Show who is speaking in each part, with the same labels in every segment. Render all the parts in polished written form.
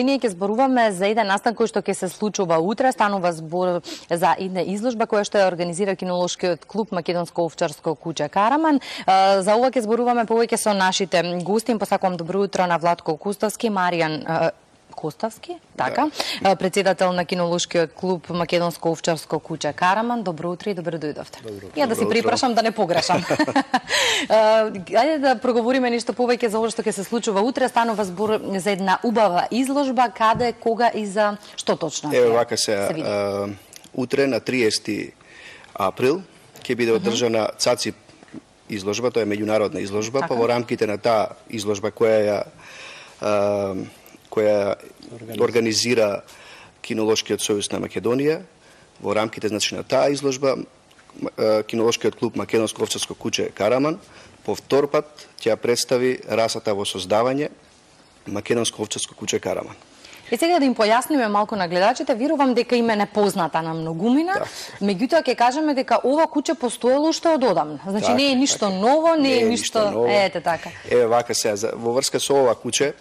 Speaker 1: Ние ќе зборуваме за еден настан кој што ќе се случува утре. Станува збор за една изложба која што ја организира кинолошкиот клуб Македонско овчарско куќе Караман. За ова ќе зборуваме повеќе со нашите гости. Им посакувам добро утро на Владко Костовски, Маријан Костовски, така, да. Председател на кинолошкиот клуб Македонско овчарско куќе Караман. Добро утро и добро дојдовте. Ја да си припрашам да не погрешам. Ајде да проговориме нешто повеќе за ова што ќе се случува утре. Станува збор за една убава изложба, каде, кога и за што точно?
Speaker 2: Ево вака се утре на 30 април ќе биде одржана ЦАЦИ изложба, тоа е меѓународна изложба, па во рамките на таа изложба која организира Кинолошкиот сојуз на Македонија, во рамките значи на таа изложба Кинолошкиот клуб Македонско овчарско куќе Караман по втор пат ќе представи расата во создавање Македонско овчарско куќе Караман.
Speaker 1: И сега да им појасниме малку на гледачите, верувам дека им е непозната на многумина, меѓутоа ќе кажеме дека ова куќе постоело уште од одамна. Значи не е ништо ново, не е ништо, ете така.
Speaker 2: Еве вака сега во врска со ова куќе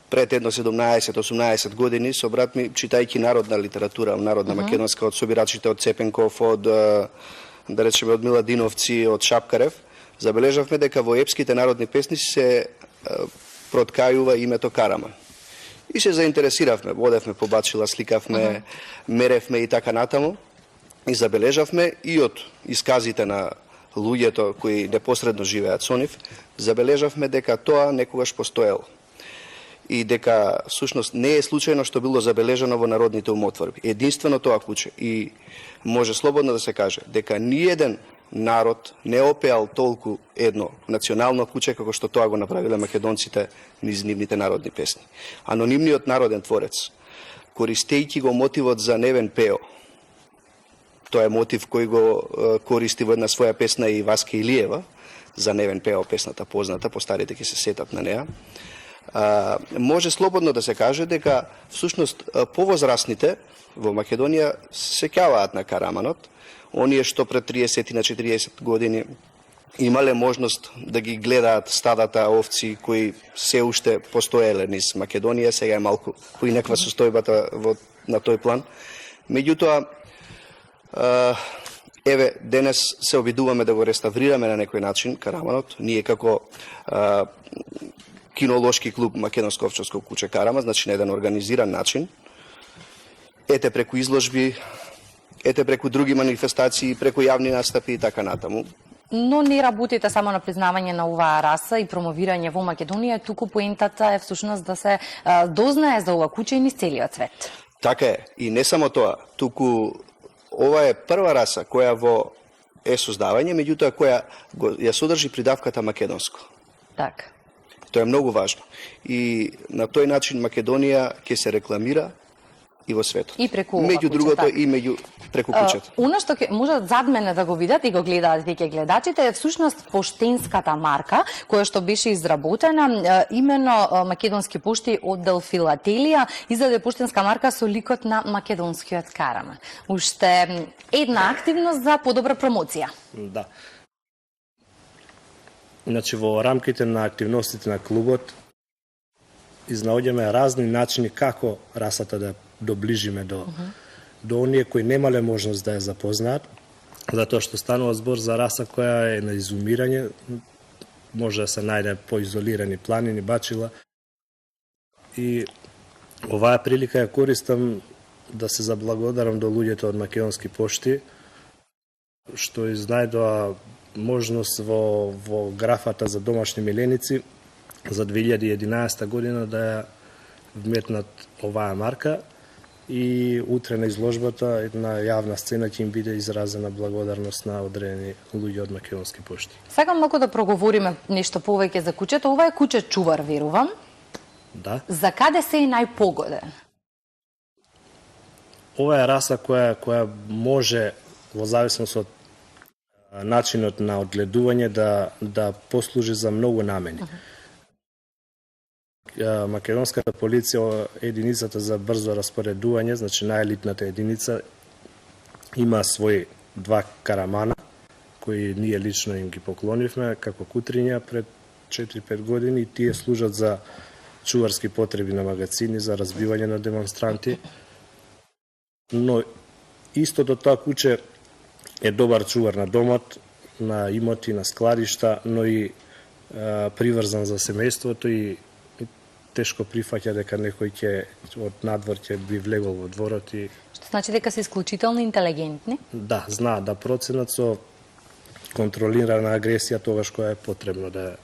Speaker 2: пред едно 17-18 години со брат ми, читајќи народна литература, народна македонска, од собирачите од Цепенков, од да речеме од Миладиновци, од Шапкарев, забележавме дека во епските народни песници се проткајува името Караман. И се заинтересиравме, водевме по бачила, сликавме, меревме и така натаму, и забележавме и од исказите на луѓето кои непосредно живеат со нив, забележавме дека тоа некогаш постоело. И дека всушност не е случајно што било забележано во народните умотворби. Единствено тоа куќе. И може слободно да се каже дека ниеден народ не опеал толку едно национално куќе како што тоа го направиле македонците низ нивните народни песни. Анонимниот народен творец, користејќи го мотивот за Невен Пео, тоа е мотив кој го користи во една своја песна и Васка Илиева, за Невен Пео песната позната, постарите ќе се сетат на неа, може слободно да се каже дека всушност повозрастните во Македонија се сеќаваат на Караманот, оние што пред 30 на 40 години имале можност да ги гледаат стадата овци кои се уште постоеле низ Македонија, сега е малку поинаква состојбата на тој план. Меѓутоа, еве, денес се обидуваме да го реставрираме на некој начин Караманот, ние како Кинолошки клуб Македонско овчарско куќе Караман, значи на еден организиран начин, ете преку изложби, ете преку други манифестации, преку јавни настапи и така натаму.
Speaker 1: Но не работите само на признавање на оваа раса и промовирање во Македонија, туку поентата е всушност да се дознае за ова куќе и низ целиот свет.
Speaker 2: Така е, и не само тоа, туку ова е прва раса која во е создавање, меѓутоа која ја содржи придавката македонско.
Speaker 1: Така.
Speaker 2: Тоа е многу важно. И на тој начин Македонија ќе се рекламира и во светот.
Speaker 1: И преку
Speaker 2: меѓу другото
Speaker 1: така.
Speaker 2: И меѓу преку куќето.
Speaker 1: Она што можат зад мене да го видат и го гледаат веќе гледачите е всушност поштенската марка која што беше изработена именно Македонски пошти оддел Филателија издаде поштенска марка со ликот на македонскиот Караман. Уште една активност за подобра промоција.
Speaker 3: Да. Значи, во рамките на активностите на клубот изнаоѓаме разни начини како расата да доближиме до оние кои немале можност да ја запознаат, затоа што станува збор за раса која е на изумирање, може да се најде по изолирани планини, бачила. И оваа прилика ја користам да се заблагодарам до луѓето од Македонски пошти, што изнајдоа можност во графата за домашни миленици за 2011 година да ја вметнат оваа марка и утре на изложбата една јавна сцена ќе им биде изразена благодарност на одредени луѓе од Македонски пошти.
Speaker 1: Сакам малку да проговориме нешто повеќе за куќето. Ова е куќе чувар, верувам.
Speaker 3: Да.
Speaker 1: За каде се е најпогоден?
Speaker 3: Ова е раса која може во зависност од начинот на одгледување да послужи за многу намени. Македонската полиција, единицата за брзо распоредување, значи најелитната единица, има своји 2 карамана, кои ние лично им ги поклонивме како кутриња пред 4-5 години и тие служат за чуварски потреби на магазини за разбивање на демонстранти. Но истото тоа куче е добар чувар на домот, на имоти, на складишта, но и приврзан за семејството и тешко прифаќа дека некој ќе од надвор ќе би влегол во дворот и
Speaker 1: Што значи дека се исклучително интелигентни?
Speaker 3: да, знаат да проценат со контролирана агресија тогаш кога е потребно да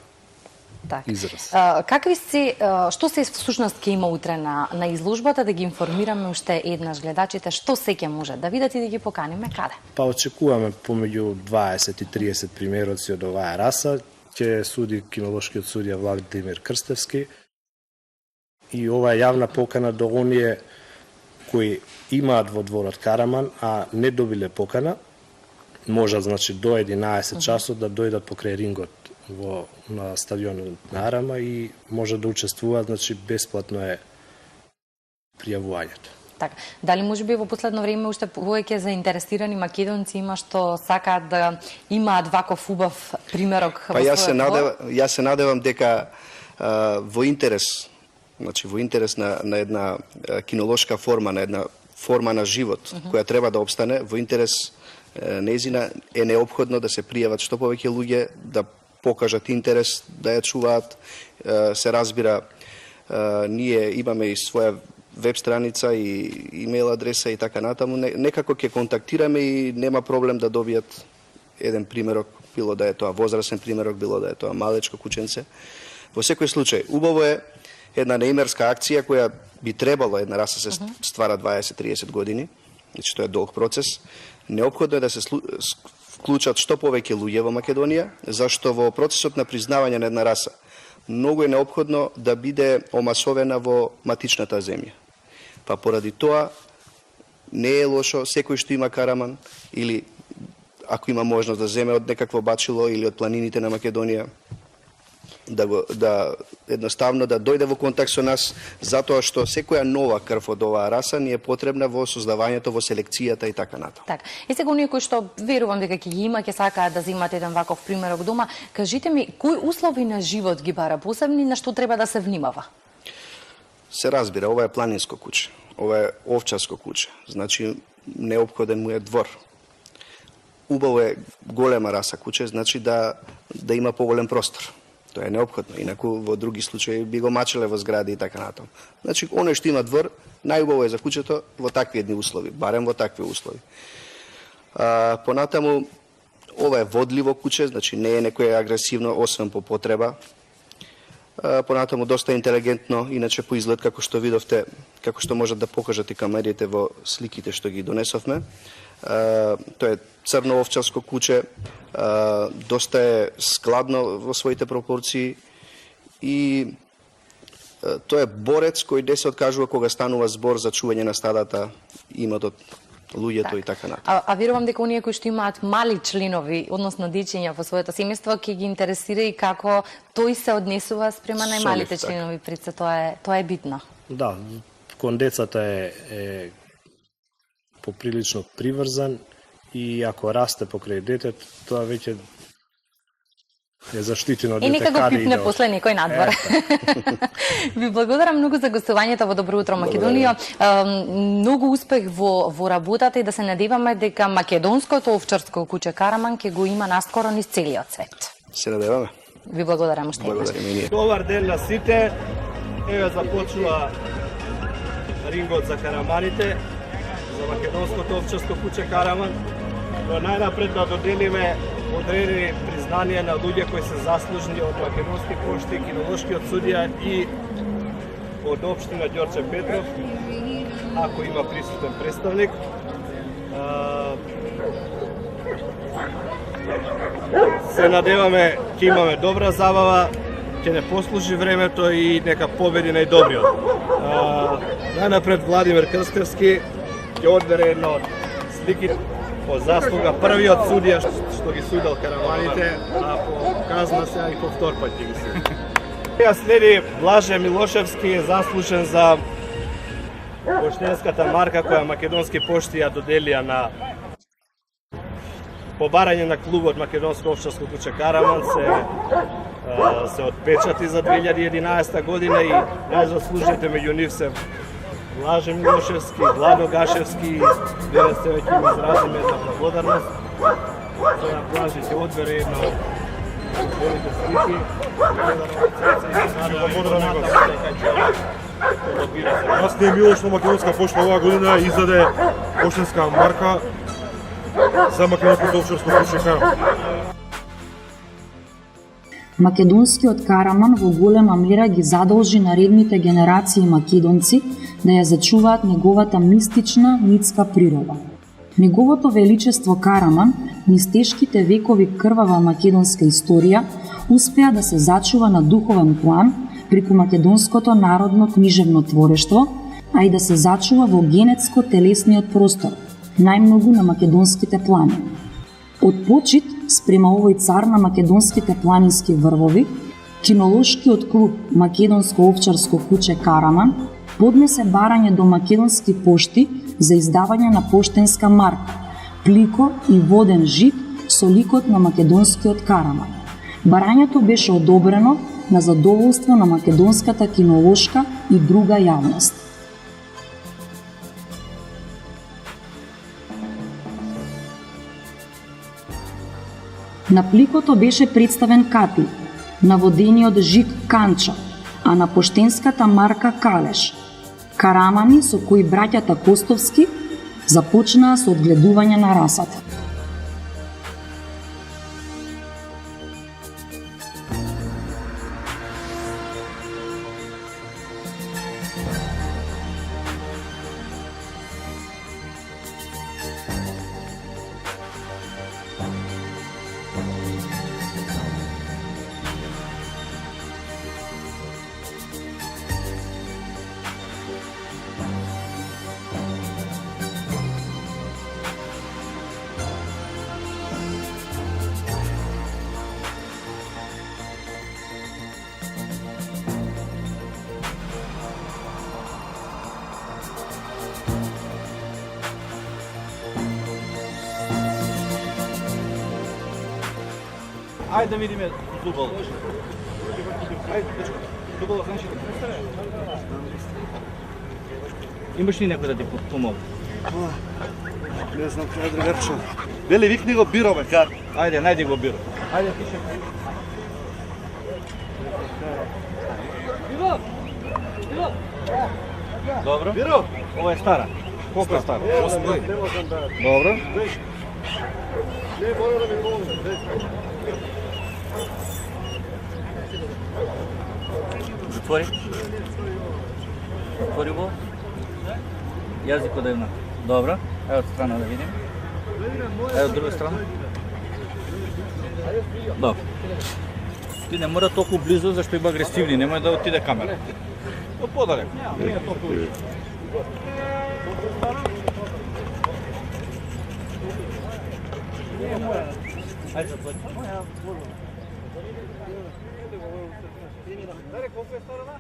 Speaker 3: израз.
Speaker 1: Какви се, што се всушност ќе има утре на изложбата, да ги информираме уште еднаш гледачите, што се ќе може да видат и да ги поканиме каде?
Speaker 3: Па очекуваме помеѓу 20 и 30 примероци од оваа раса, ќе суди кинолошкиот судија Владимир Крстевски и ова е јавна покана до оние кои имаат во дворот Караман, а не добиле покана, можат значи до 11 часот да дојдат покрај рингот на стадионот на Арама и може да учествуваат, значи бесплатно е пријавувањето.
Speaker 1: Така, дали можеби во последно време уште повеќе заинтересирани македонци има што сакаат да имаат ваков убав примерок во својот двор?
Speaker 2: Јас се надевам дека во интерес, значи во интерес на една кинолошка форма, на една форма на живот која треба да опстане, во интерес нејзина е неопходно да се пријават што повеќе луѓе, да покажат интерес, да ја чуваат. Се разбира, ние имаме и своја веб страница и имейл адреса и така натаму. Некако ќе контактираме и нема проблем да добијат еден примерок, било да е тоа возрастен примерок, било да е тоа малечко кученце. Во секој случај, убаво е една неимерска акција која би требало една раса се ствара 20-30 години, значи тоа е долг процес. Неопходно е да се вклучат што повеќе луѓе во Македонија, зашто во процесот на признавање на една раса многу е неопходно да биде омасовена во матичната земја. Па поради тоа не е лошо секој што има Караман или ако има можност да земе од некакво бачило или од планините на Македонија, да едноставно да дојде во контакт со нас, затоа што секоја нова крв од оваа раса ни е потребна во создавањето, во селекцијата и така натаму.
Speaker 1: Така. И сега оние кои што верувам дека ќе ги има, ќе сакаат да земат еден ваков примерок дома, кажите ми кои услови на живот ги бара посебни, на што треба да се внимава?
Speaker 2: Се разбира, ова е планинско куче, ова е овчарско куче, значи неопходен му е двор. Убаво е голема раса куче, значи да има поголем простор. Тоа е неопходно, инаку во други случаи би го мачеле во згради и така натаму. Значи, оној што има двор, најубаво е за кучето во такви едни услови, барем во такви услови. Понатаму, ова е водливо куче, значи не е некој агресивно, освен по потреба. Понатаму, доста интелигентно, иначе по изглед, како што видовте, како што можат да покажат и камерите во сликите што ги донесовме. Тоа е црно овчарско куче, доста е складно во своите пропорции и тоа е борец кој не се откажува кога станува збор за чување на стадата, имотот, луѓето и така натаму.
Speaker 1: А верувам дека оние кои што имаат мали членови, односно дечиња во своето семејство, ќе ги интересира и како тој се однесува спрема најмалите членови пред се, тоа е битно. Да,
Speaker 3: кон децата е поприлично приврзан и ако расте покрај детето, тоа веќе е заштитено дете.
Speaker 1: И нека го пипне после некој надвор. Ви благодарам многу за гостувањето во Добро утро Македонија. Многу успех во работата и да се надеваме дека македонското овчарско куче Караман ќе го има наскоро низ целиот свет.
Speaker 2: Се надеваме.
Speaker 1: Ви благодарам уште еднаш.
Speaker 4: Добар ден на сите. Еве започнува рингот за караманите, за македонското овчарско куче Караман. Но најнапред да доделиме одредени признанија на луѓе кои се заслужни од Македонски пошти, кинолошкиот судија и од општина Ѓорче Петров, ако има присутен представник. Се надеваме ќе имаме добра забава, ќе не послужи времето и нека победи најдобриот. Најнапред Владимир Крстевски ќе одбере едно од сликите по заслуга првиот судија што ги судел караманите, а по казна сега и по втор пат ќе ги суди. Сега следи Блаже Милошевски, заслужен за поштенската марка која Македонски пошти ја доделија на по барање на клубот Македонско овчарско куќе Караман се отпечати за 2011 година и најзаслужните меѓу нив се Блаже Милошевски, Владо Гашевски, денес се веќе им изразиме една благодарност. Сега Блаже ќе одбере една од голите слики.
Speaker 5: Kasnije Miloš Македонска почта оваа година издаде поштенска марка за Македонското овчарско куќе Караман.
Speaker 6: Македонскиот Караман во голема мера ги задолжи наредните генерации македонци да ја зачуваат неговата мистична митска природа. Неговото величество Караман, низ тешките векови крвава македонска историја, успеа да се зачува на духовен план преку македонското народно книжевно творештво, а и да се зачува во генетско-телесниот простор, најмногу на македонските планини. Од почит спрема овој цар на македонските планински врвови, кинолошкиот клуб Македонско овчарско куќе Караман поднесе барање до македонски пошти за издавање на поштенска марка, плико и воден жит со ликот на македонскиот Караман. Барањето беше одобрено на задоволство на македонската кинолошка и друга јавност. На пликото беше представен капи, на водениот жит Канчо, а на поштенската марка Калеш. Карамани со кои браќата Костовски започнаа со одгледување на расата.
Speaker 7: Ајде да видиме дубол. Ајде, дубол значи. Имаш ли некој да ти помогне?
Speaker 5: Не знам кај другарче. Вели викни го биро бе, кар.
Speaker 7: Ајде, најди го биро. Ајде пише. Биро. Биро. Добро.
Speaker 5: Биро.
Speaker 7: Ова е стара. Колку е стара? 8 години. Добро.
Speaker 5: Не мора да ми помогне.
Speaker 7: Затвори. Отвори го. Јазикот да е еднак. Добро. Ево од страна да видим. Ево од друга страна. Добро. Ти не мора толку близо, зашто има агресивни, немој да отиде камера. Од подалеку. Не е толку близо. Ајде затвори. Дај колку е сторона?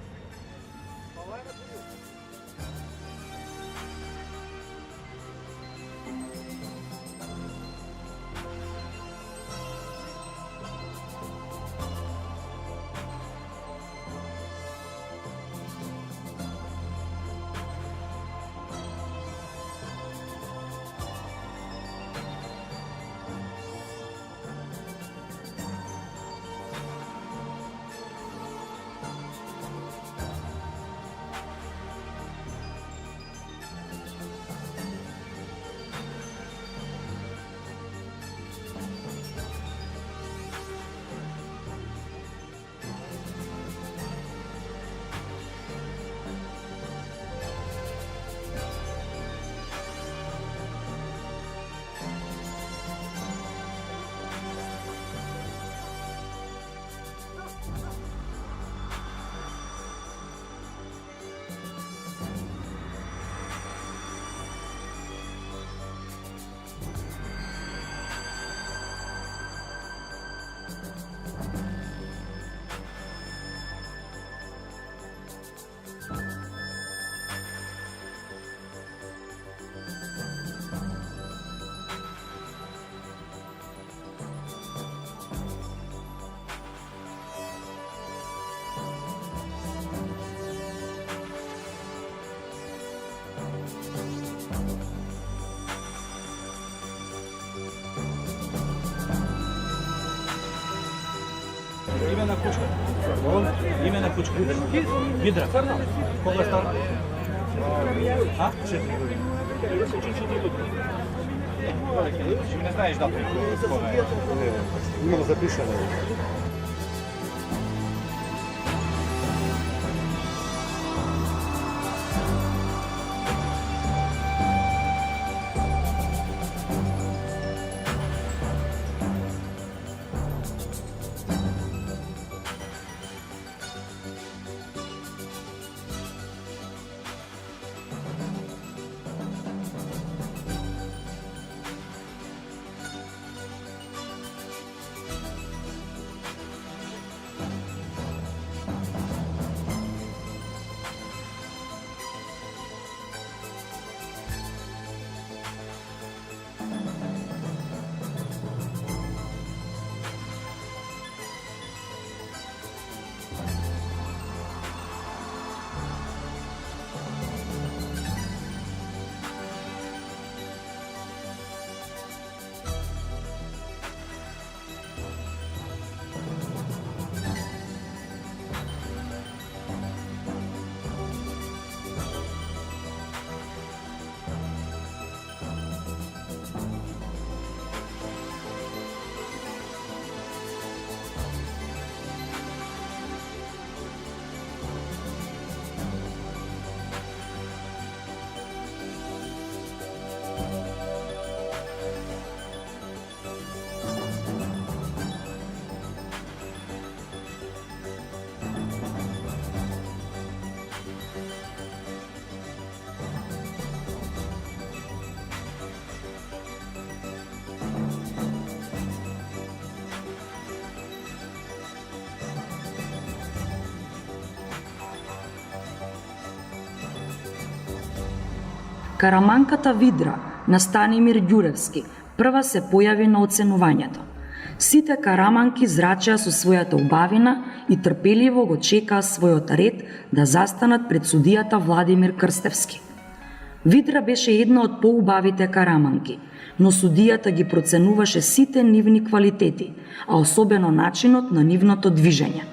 Speaker 7: Име на кучка. Име на кучка. Видра. Колко е стар? А? 4 години. Не знаеш дата.
Speaker 5: Имам запишано.
Speaker 6: Караманката Видра на Станимир Ѓуревски прва се појави на оценувањето. Сите караманки зрачеа со својата убавина и трпеливо го чекаа својот ред да застанат пред судијата Владимир Крстевски. Видра беше една од поубавите караманки, но судијата ги проценуваше сите нивни квалитети, а особено начинот на нивното движење.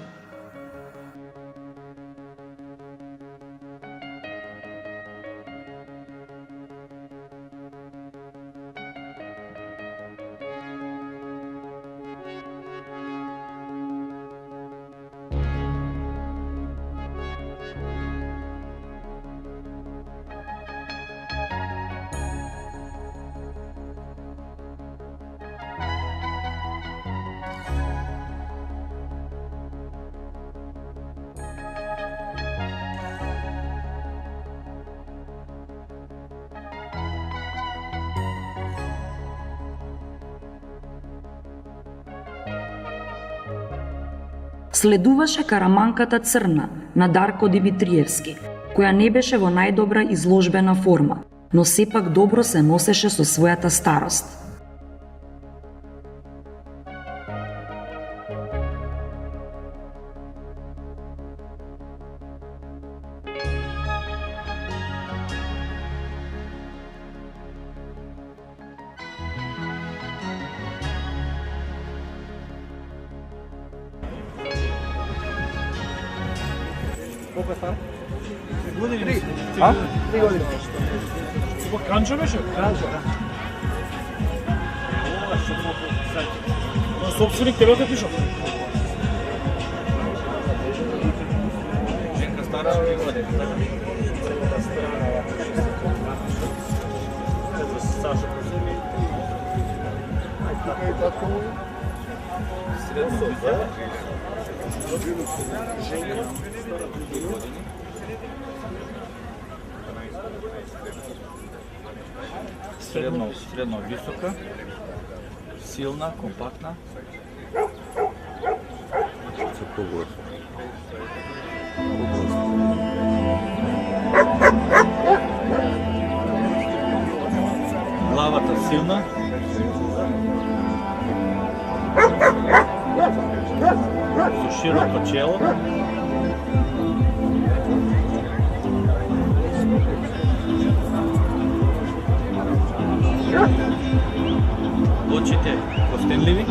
Speaker 6: Следуваше караманката Црна на Дарко Димитриевски, која не беше во најдобра изложбена форма, но сепак добро се носеше со својата старост.
Speaker 7: Колко е стар? 3 години. А? 3 години. Това кранчо беше? Кранчо, да. Собственик тебе те пишал? Женка стара 3 години. Саша. Средно, да? Средно висока, силна, компактна. Главата силна. Со широко чело. Очите костенливи.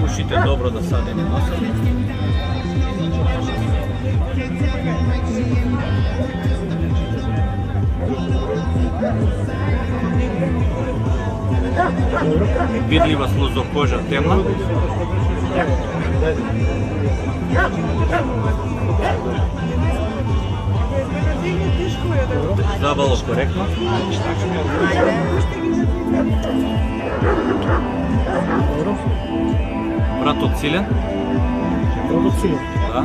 Speaker 7: Ушите добро да садени носат. Видлива слузокожа темна. Забало коректно. Вратот силен. Да.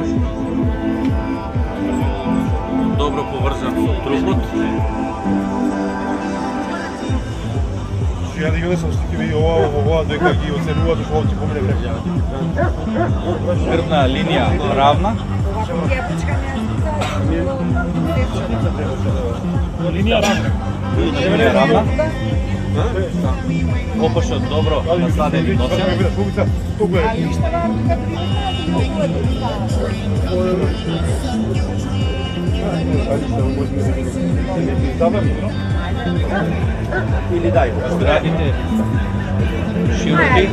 Speaker 7: Добро поврзан со трупот.
Speaker 5: Ја да ги одесам слики види ова, дека ги оценува, зашто овде помине време.
Speaker 7: Грбна линија равна.
Speaker 5: Линија равна.
Speaker 7: Линија равна. Опашот добро насадени носен.
Speaker 5: Или дај.
Speaker 7: Градите широки.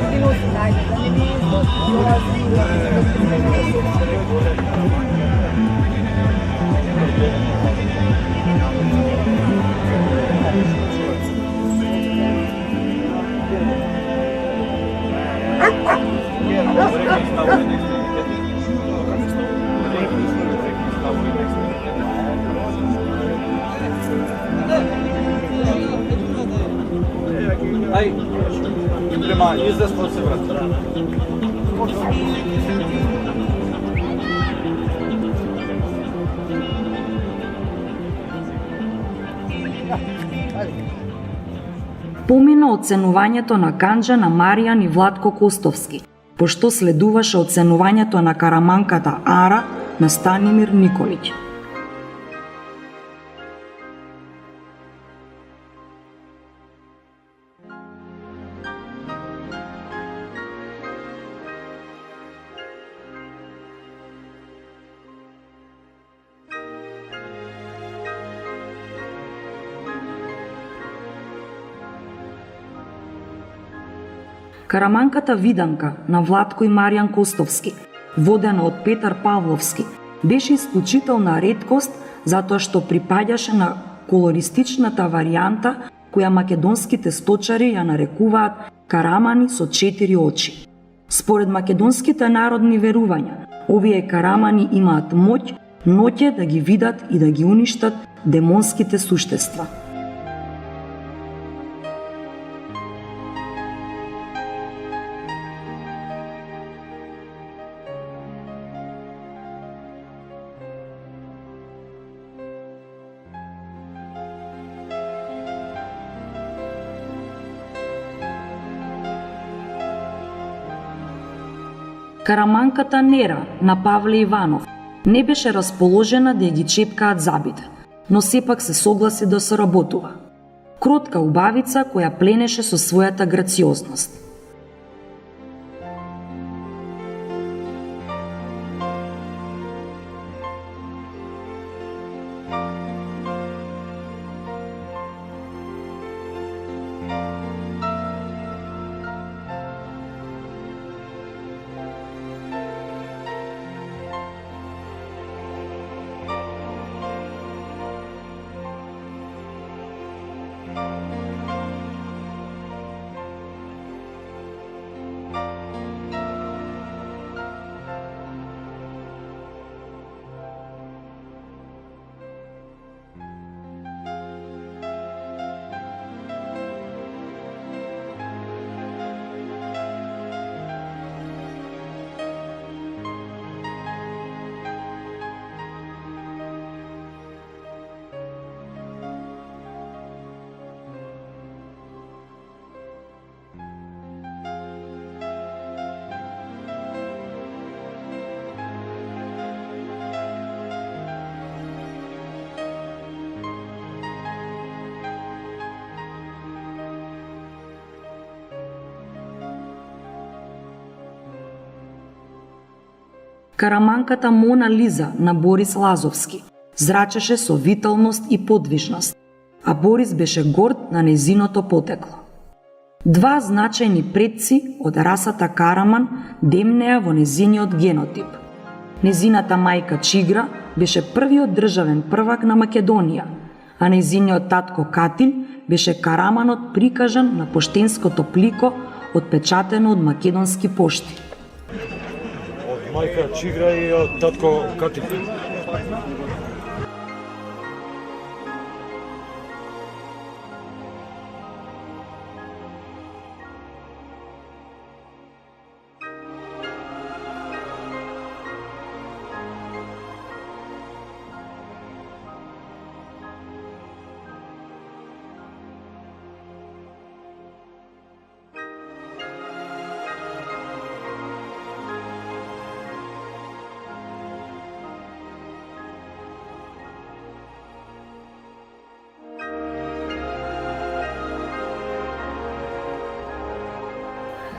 Speaker 7: Ај, према издесно се врати.
Speaker 6: Помина оценувањето на канџа на Маријан и Владко Костовски, пошто следуваше оценувањето на караманката Ара на Станимир Николиќ. Караманката Виданка на Владко и Маријан Костовски, водена од Петар Павловски, беше исклучителна реткост затоа што припаѓаше на колористичната варијанта која македонските сточари ја нарекуваат карамани со 4 очи. Според македонските народни верувања, овие карамани имаат моќ ноќе да ги видат и да ги уништат демонските суштества. Караманката Нера на Павле Иванов не беше расположена да ги чепкаат забите, но сепак се согласи да соработува. Кротка убавица која пленеше со својата грациозност. Караманката Мона Лиза на Борис Лазовски зрачеше со виталност и подвижност, а Борис беше горд на незиното потекло. Два значајни предци од расата Караман демнеа во незиниот генотип. Незината мајка Чигра беше првиот државен првак на Македонија, а незиниот татко Катил беше Караманот прикажан на поштенското плико отпечатено од македонски пошти.
Speaker 5: Од мајка Чигра и од татко Катил.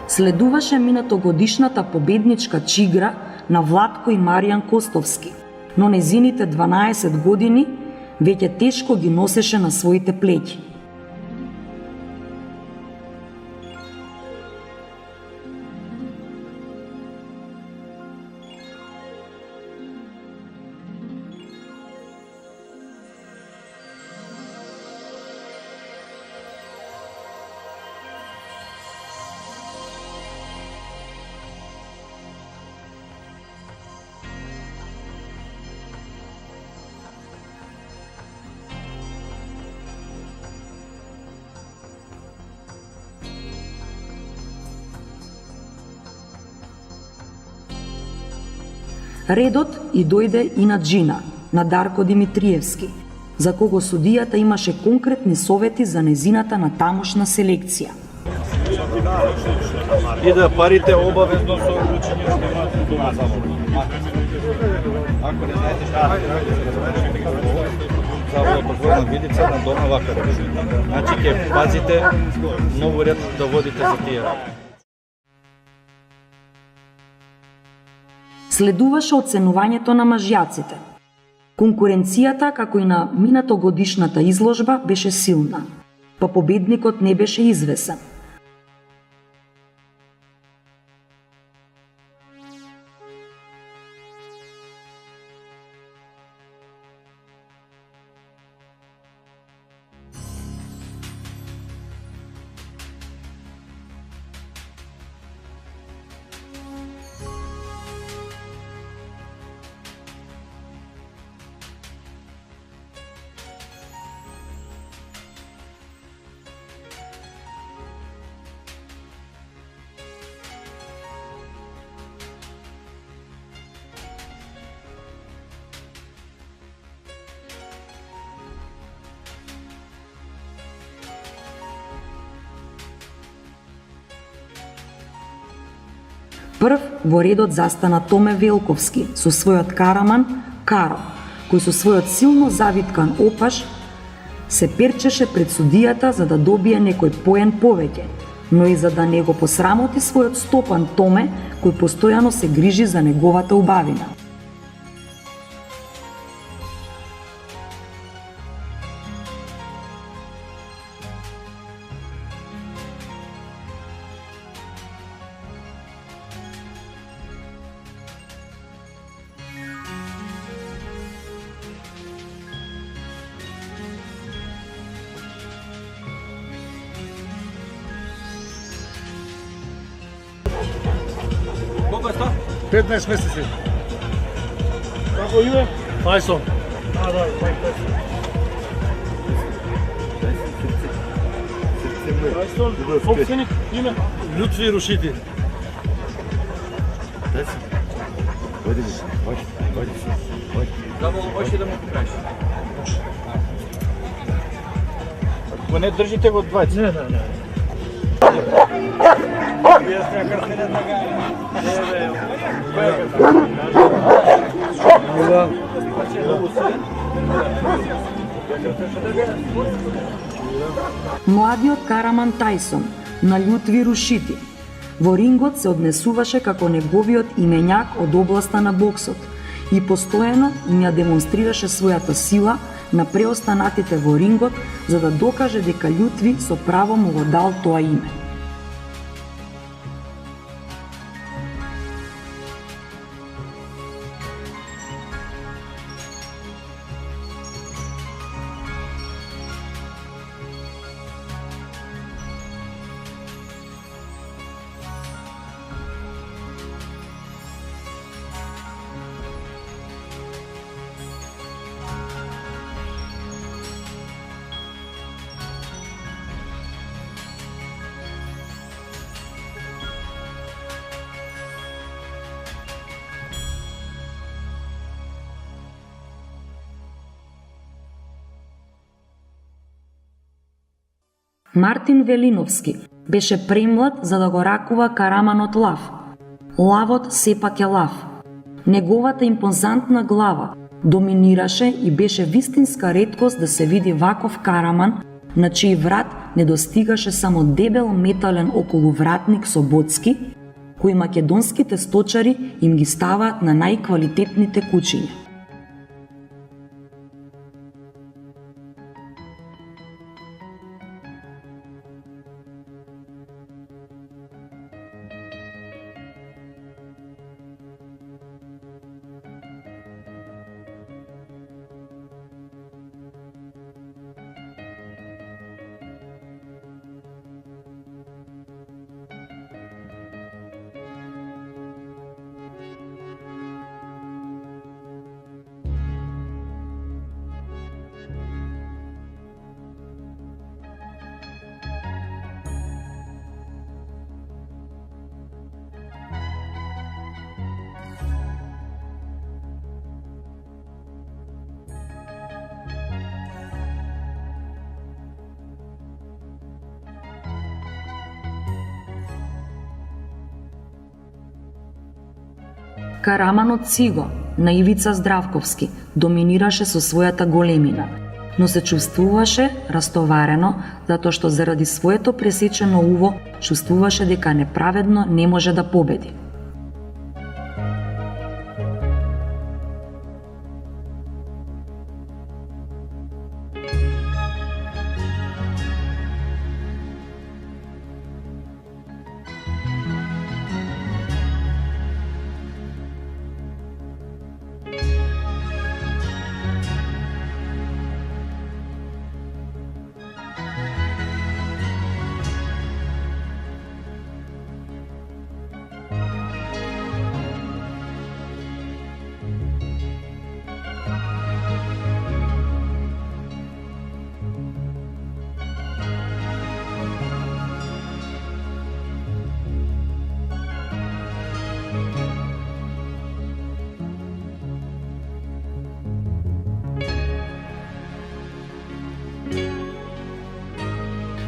Speaker 6: Следуваше минатогодишната победничка Чигра на Владко и Маријан Костовски, но незините 12 години веќе тешко ги носеше на своите плеќи. Редот и дојде и на Джина, на Дарко Димитриевски, за кого судијата имаше конкретни совети за незината на тамошна селекција.
Speaker 7: И да парите обавезно со учење што имаат дома забава. Ако не знаете што забава подворна видица на дома вака. Значи ќе пазите многу ред да водите за тие работи.
Speaker 6: Следуваше оценувањето на мажјаците. Конкуренцијата, како и на минатогодишната изложба, беше силна, па победникот не беше извесен. Прв во редот застана Томе Велковски со својот Караман Каро, кој со својот силно завиткан опаш се перчеше пред судијата за да добие некој поен повеќе, но и за да не го посрамоти својот стопан Томе, кој постојано се грижи за неговата убавина.
Speaker 7: Колко е ста?
Speaker 5: 15 месеци. Како име? Тајсон. Да, Тајсон, собственик, име? Лютви Рушити.
Speaker 7: Само още да му покажеш. Ако не држите го 20.
Speaker 5: Не.
Speaker 6: Младиот Караман Тајсон на Лютви Рушити во рингот се однесуваше како неговиот имењак од областа на боксот и постојано им ја демонстрираше својата сила на преостанатите во рингот за да докаже дека Лютви со право му го дал тоа име. Мартин Велиновски беше премлад за да го ракува Караманот лав. Лавот сепак е лав. Неговата импозантна глава доминираше и беше вистинска реткост да се види ваков Караман, на чиј врат не достигаше само дебел метален околувратник со боцки, кои македонските сточари им ги ставаат на најквалитетните кучиња. Караманот Циго, на Ивица Здравковски, доминираше со својата големина, но се чувствуваше растоварено затоа што заради своето пресечено уво чувствуваше дека неправедно не може да победи.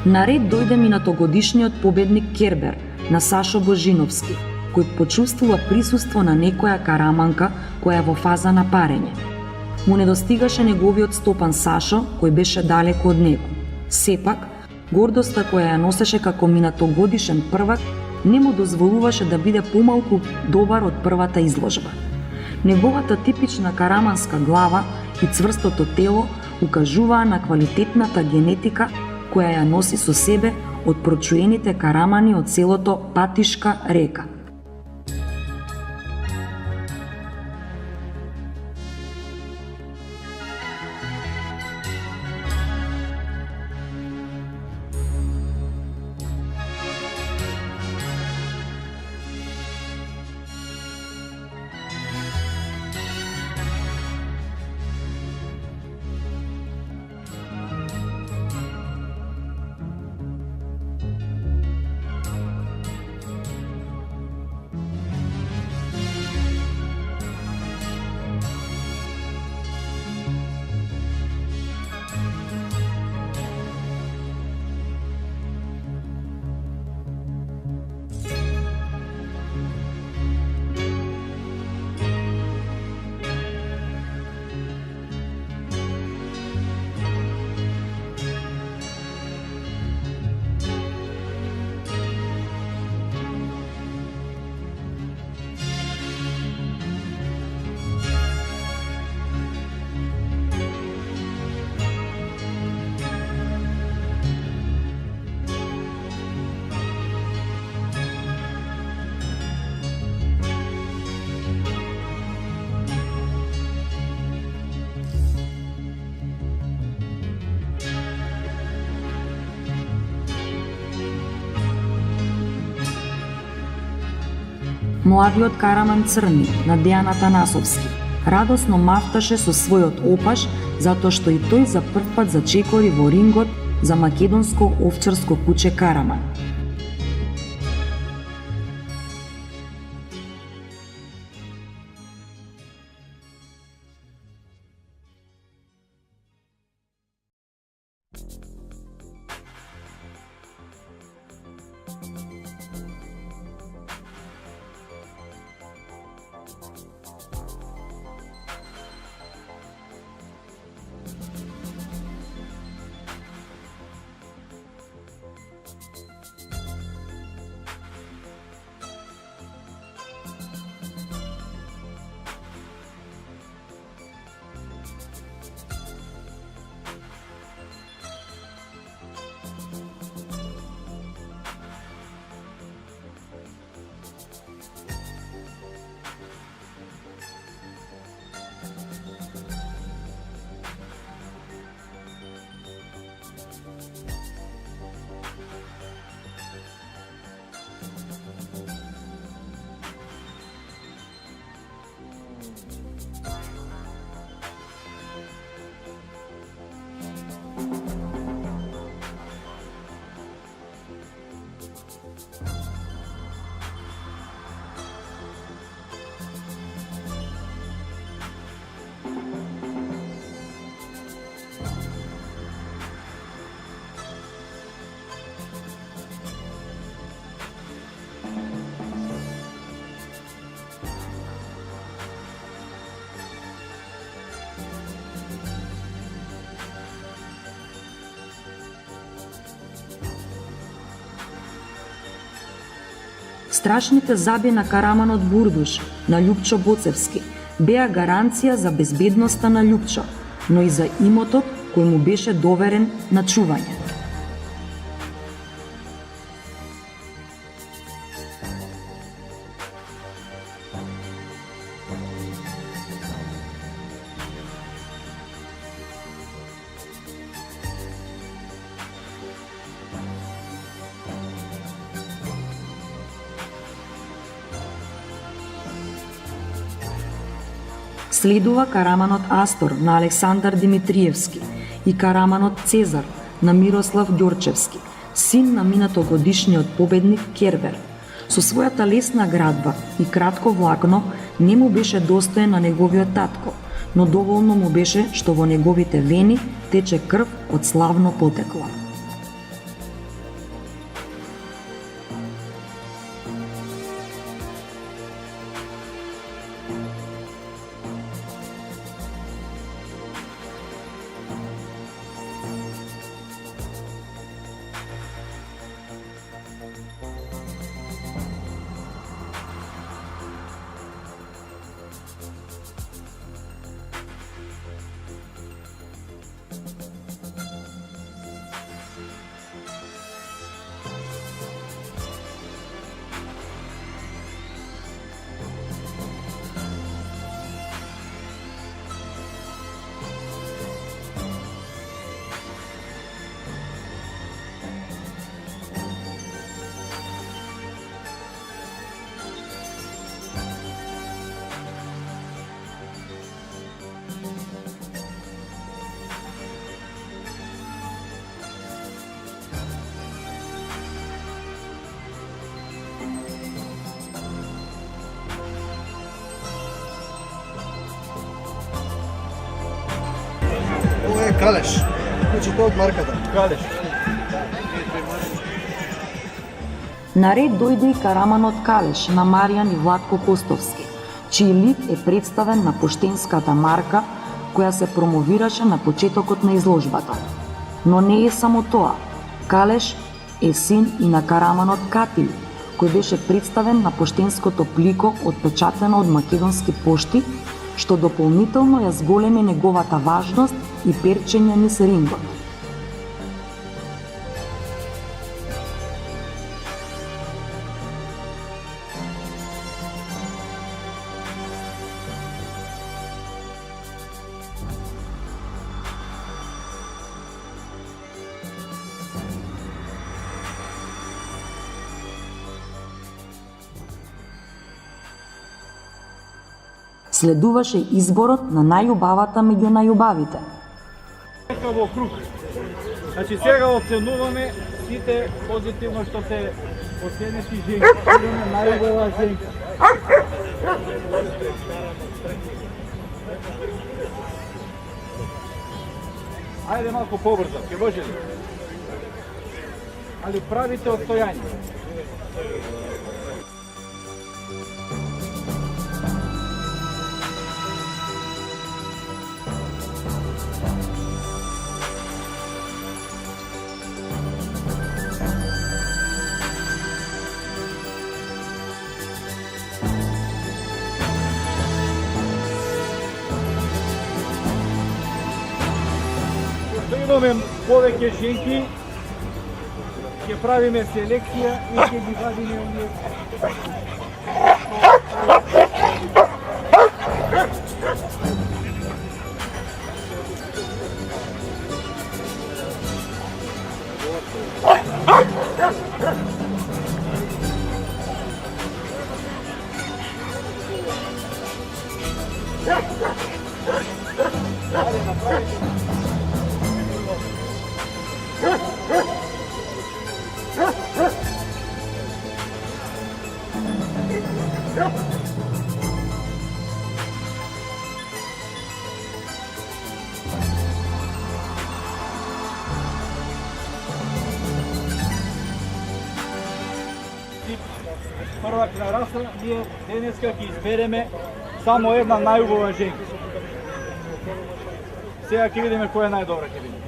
Speaker 6: Наред дојде минатогодишниот победник Кербер на Сашо Божиновски, кој почувствува присуство на некоја караманка која е во фаза на парење. Му недостигаше неговиот стопан Сашо, кој беше далеко од него. Сепак, гордоста која ја носеше како минатогодишен првак не му дозволуваше да биде помалку добар од првата изложба. Неговата типична караманска глава и цврстото тело укажуваа на квалитетната генетика која ја носи со себе од прочуените карамани од селото Патишка река. Младиот Караман Црни на Дејан Атанасовски радосно мафташе со својот опаш затоа што и тој за првпат зачекори во рингот за македонско овчарско куче Караман. страшните заби на Караманот Бурдуш, на Љупчо Боцевски, беа гаранција за безбедноста на Љупчо, но и за имотот кој му беше доверен на чување. Следува Караманот Астор на Александар Димитриевски и Караманот Цезар на Мирослав Ѓорчевски, син на минатогодишниот победник Кервер. Со својата лесна градба и кратко влакно не му беше достоен на неговиот татко, но доволно му беше што во неговите вени тече крв од славно потекло.
Speaker 2: Ова е калеш. Значи тоа од марката.
Speaker 7: Калеш.
Speaker 6: Наред дојде и Караманот Калеш на Маријан и Владко Костовски, чиј лик е представен на поштенската марка која се промовираше на почетокот на изложбата. Но не е само тоа. Калеш е син и на Караманот Катил, кој беше представен на поштенското плико отпечатено од македонски пошти, што дополнително ја зголеми неговата важност и перчење низ рингот. Следуваше изборот на најубавата меѓу најубавите.
Speaker 7: Сега во круг. Значи сега оценуваме сите позитивно што се оценети женки. Идеме најубава женка. Ајде малку побрзо, ќе може ли? Али правите отстојање. Што имаме повеќе женки, ќе правиме селекција и ќе ги вадиме оние. Прва раса, ние денеска ќе избереме само една најубава женка. Сега ќе видиме која е најдобра ќе видиме.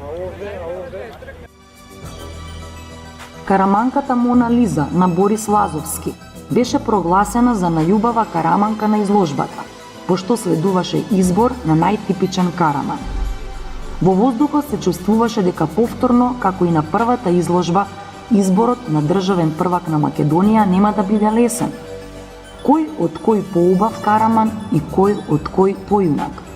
Speaker 6: Караманката Мона Лиза на Борис Лазовски беше прогласена за најубава караманка на изложбата, пошто следуваше избор на најтипичен караман. Во воздухот се чувствуваше дека повторно, како и на првата изложба, изборот на државен првак на Македонија нема да биде лесен. Кој од кој поубав караман и кој од кој појунак?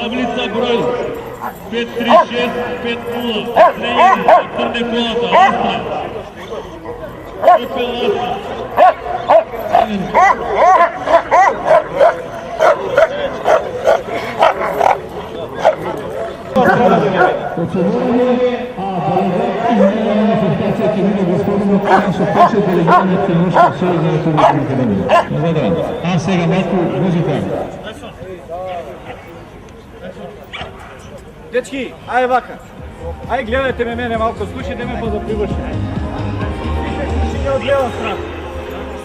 Speaker 8: Таблица брой 53650 Тренинг Црне колата А сега малку музика.
Speaker 7: Дечки, ајде вака. Ајде гледайте ме мене малко, слушайте ме па да привршим. Слушайте од лева страна.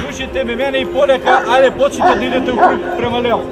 Speaker 7: Слушайте ме мене и полека, ајде почнете да идете у круг према лево.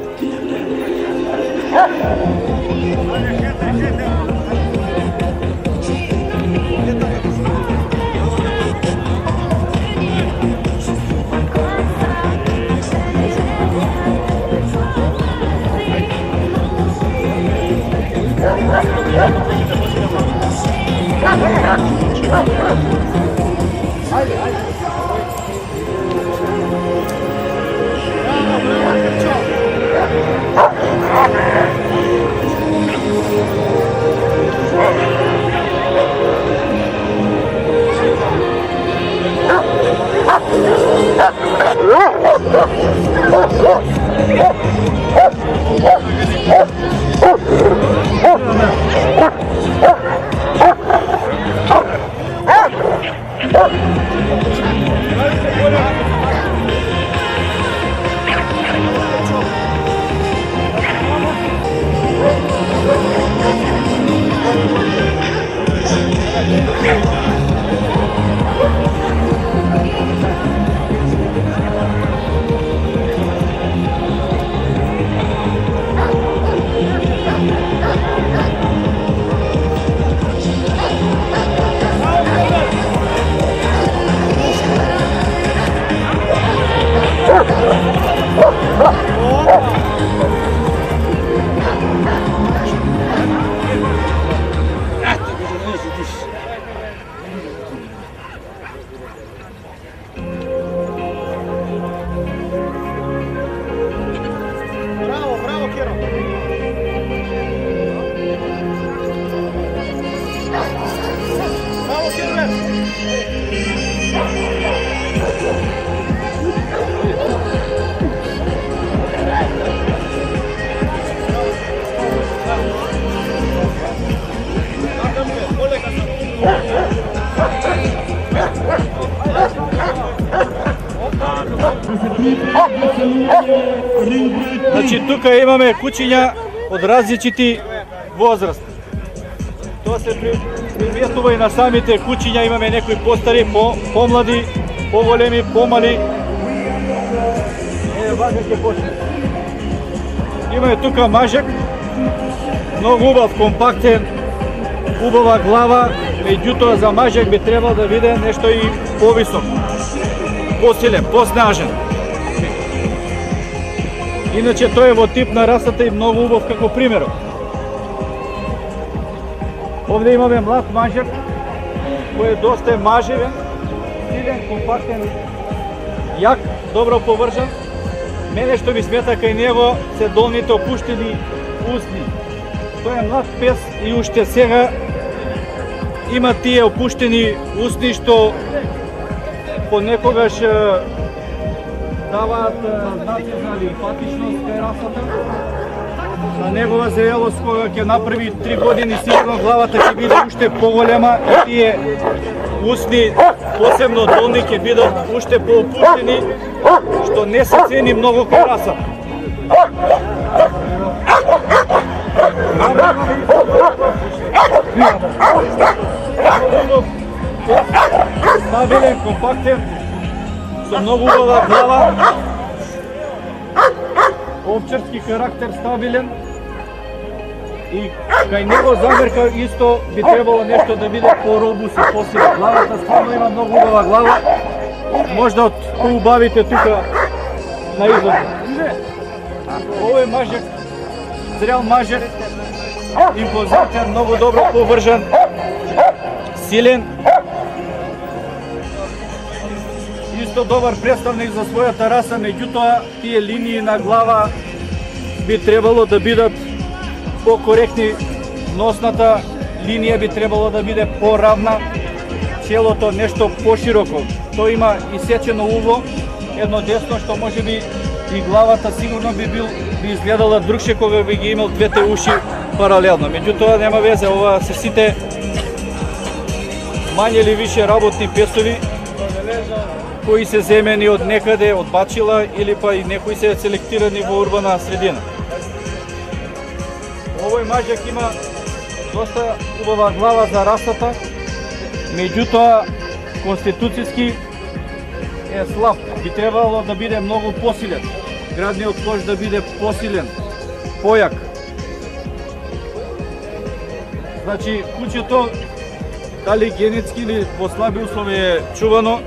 Speaker 7: Значи тука имаме кучиња од различити возраст. Тоа се приметува и на самите кучиња, имаме некои постари, помлади, поголеми, помали. Вака ќе почне. Имаме тука мажек, многу убав, компактен, убава глава, меѓутоа за мажек би требал да биде нешто и повисок, посилен, поснажен. Иначе тој е во тип на расата и многу убав како примерот. Овде имаме млад мажак кој е доста мажевен, силен, компактен, јак, добро поврзан. Мене што ми смета кај него се долните опуштени усни. Тој е млад пес и уште сега има тие опуштени усни што понекогаш даваат знаци за лимфатичност кај расата. На негова зрелост кога ќе направи 3 години сигурно главата ќе биде уште поголема и тие усни, посебно долни, ќе бидат уште поопуштени, што не се цени многу кај расата. Стабилен, компактен, со многу убава глава, овчарски карактер стабилен и кај него замерка исто би требало нешто да биде по-робусен, посилен. Главата стварно има многу убава глава, можда од поубавите тука на излог. Овој мажек, зрел мажек, импозантен, многу добро поврзан, силен, исто добар представник за својата раса, меѓутоа тие линии на глава би требало да бидат покоректни, носната линија би требало да биде поравна, челото нешто пошироко. Тој има исечено уво, едно десно што можеби и главата сигурно би изгледала другше кога би ги имал двете уши паралелно. Меѓутоа нема везе, ова се сите мање или више работни песови кои се земени од некаде, од бачила или па и некои се селектирани во урбана средина. Овој мажак има доста убава глава за расата, меѓутоа конституцијски е слаб. Би требало да биде многу посилен. Градниот кош да биде посилен, појак. Значи, куќето, дали генетски или во слаби услови е чувано,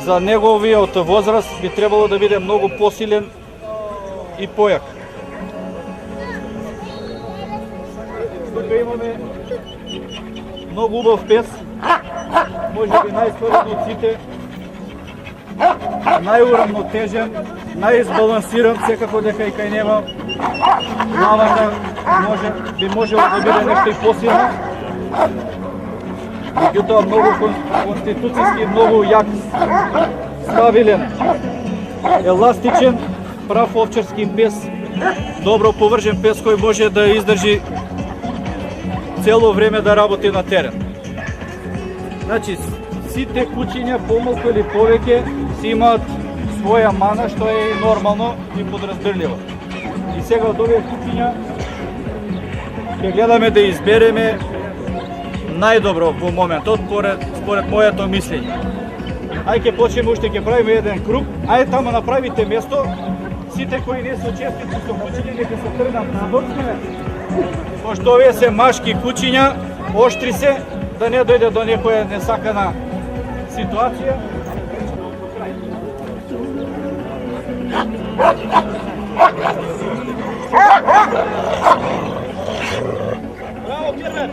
Speaker 7: за неговиот возраст би требало да биде многу посилен и појак. Тука имаме многу убав пес, можеби најстварен од сите, најурамнотежен, најизбалансиран, секако дека и кај него главата би можело да биде нешто и посилно. Меѓутоа многу конституцијски, многу јак, стабилен, еластичен, прав овчарски пес, добро поврзен пес кој може да издржи цело време да работи на терен. Значи, сите кучиња, помалку или повеќе, си имаат своја мана, што е нормално и подразбирливо. И сега од овие кучиња ќе гледаме да избереме најдобро во моментот, според моето мислење. Ај ќе почнеме, уште ќе правиме еден круг, ајде тамо направите место, сите кои не се учесници со кучиња, нека се тргнат надвор, пошто овие се машки кучиња, оштри се, да не дојде до некоја несакана ситуација. Браво, Кирвер!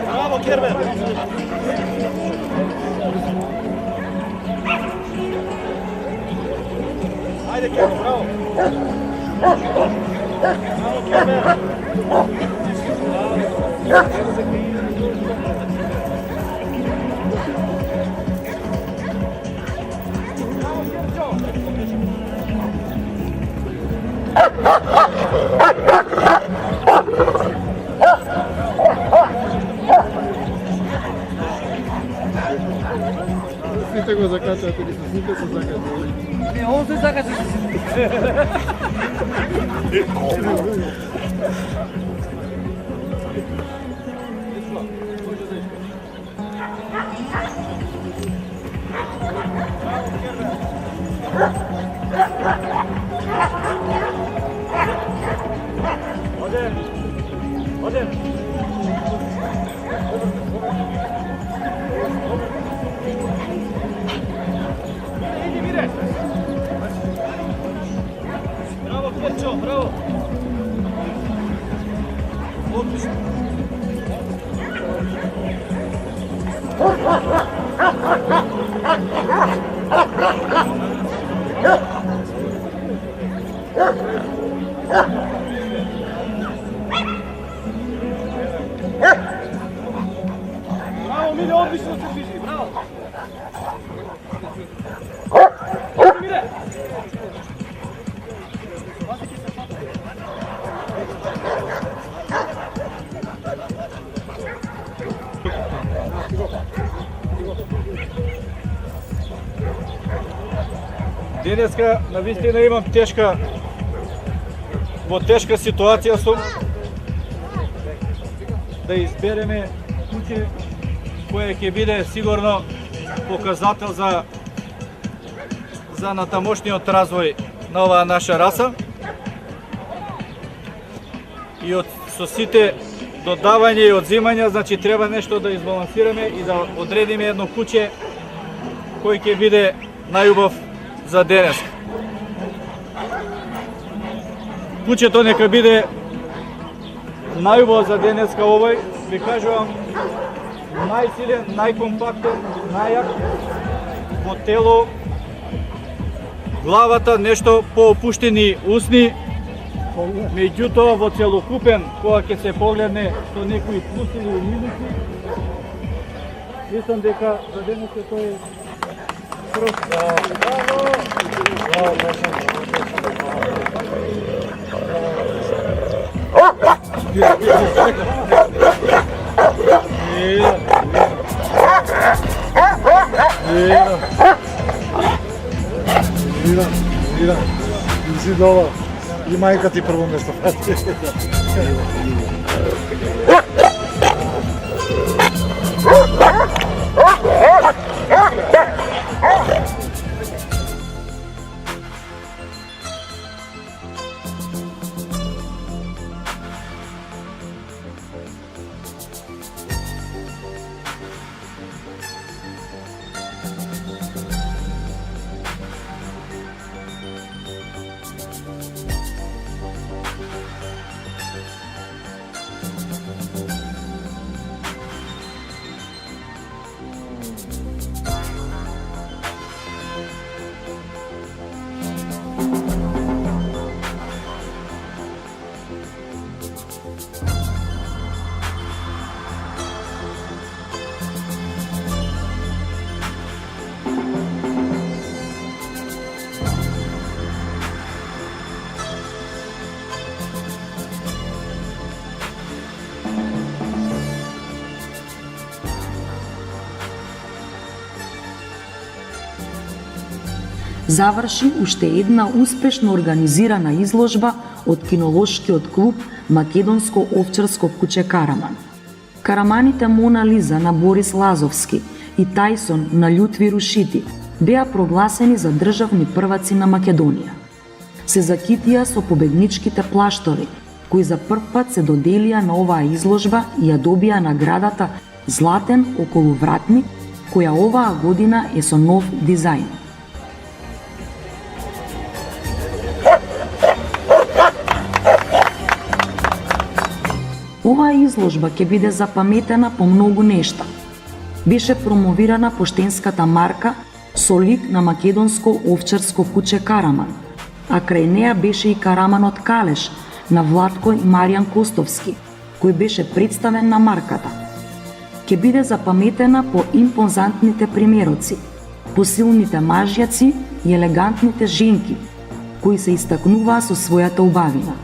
Speaker 7: Браво, Кирвер! Ајде, Кирвер, браво! Браво, Кирвер!
Speaker 9: Сите го закачате или сите се закачате?
Speaker 7: Не, он се закача. Одем. Иди, мире. Браво, Керчо, браво. Отлично. Браво, Миле, отлично се движи, браво! Миле! Денеска навистина имам во тешка ситуација сум да избереме куќе кое ќе биде сигурно показател за натамошниот развој на оваа наша раса. И со сите додавања и одзимања, значи треба нешто да избалансираме и да одредиме едно куќе кој ќе биде најубав за денес. Куќето нека биде најубаво за денеска овој, ви кажувам, најсилен, најкомпактен, најак, во тело, главата нешто поопуштени усни, меѓутоа во целокупен, кога ќе се погледне со некои плюси или минуси, мислам дека за денеска тој е прост. Браво!
Speaker 10: Мира, си дова. И мајка ти прво место.
Speaker 6: Заврши уште една успешно организирана изложба од кинолошкиот клуб Македонско овчарско куќе Караман. Караманите Мона Лиза на Борис Лазовски и Тајсон на Љутви Рушити беа прогласени за државни прваци на Македонија. Се закитија со победничките плаштови, кои за прв пат се доделија на оваа изложба и ја добија наградата Златен околувратник, која оваа година е со нов дизајн. Оваа изложба ќе биде запаметена по многу нешта. Беше промовирана поштенската марка со лик на македонско овчарско куќе Караман, а крај неа беше и Караманот Калеш на Владко и Маријан Костовски, кој беше представен на марката. Ќе биде запаметена по импозантните примероци, по силните мажјаци и елегантните женки, кои се истакнуваа со својата убавина.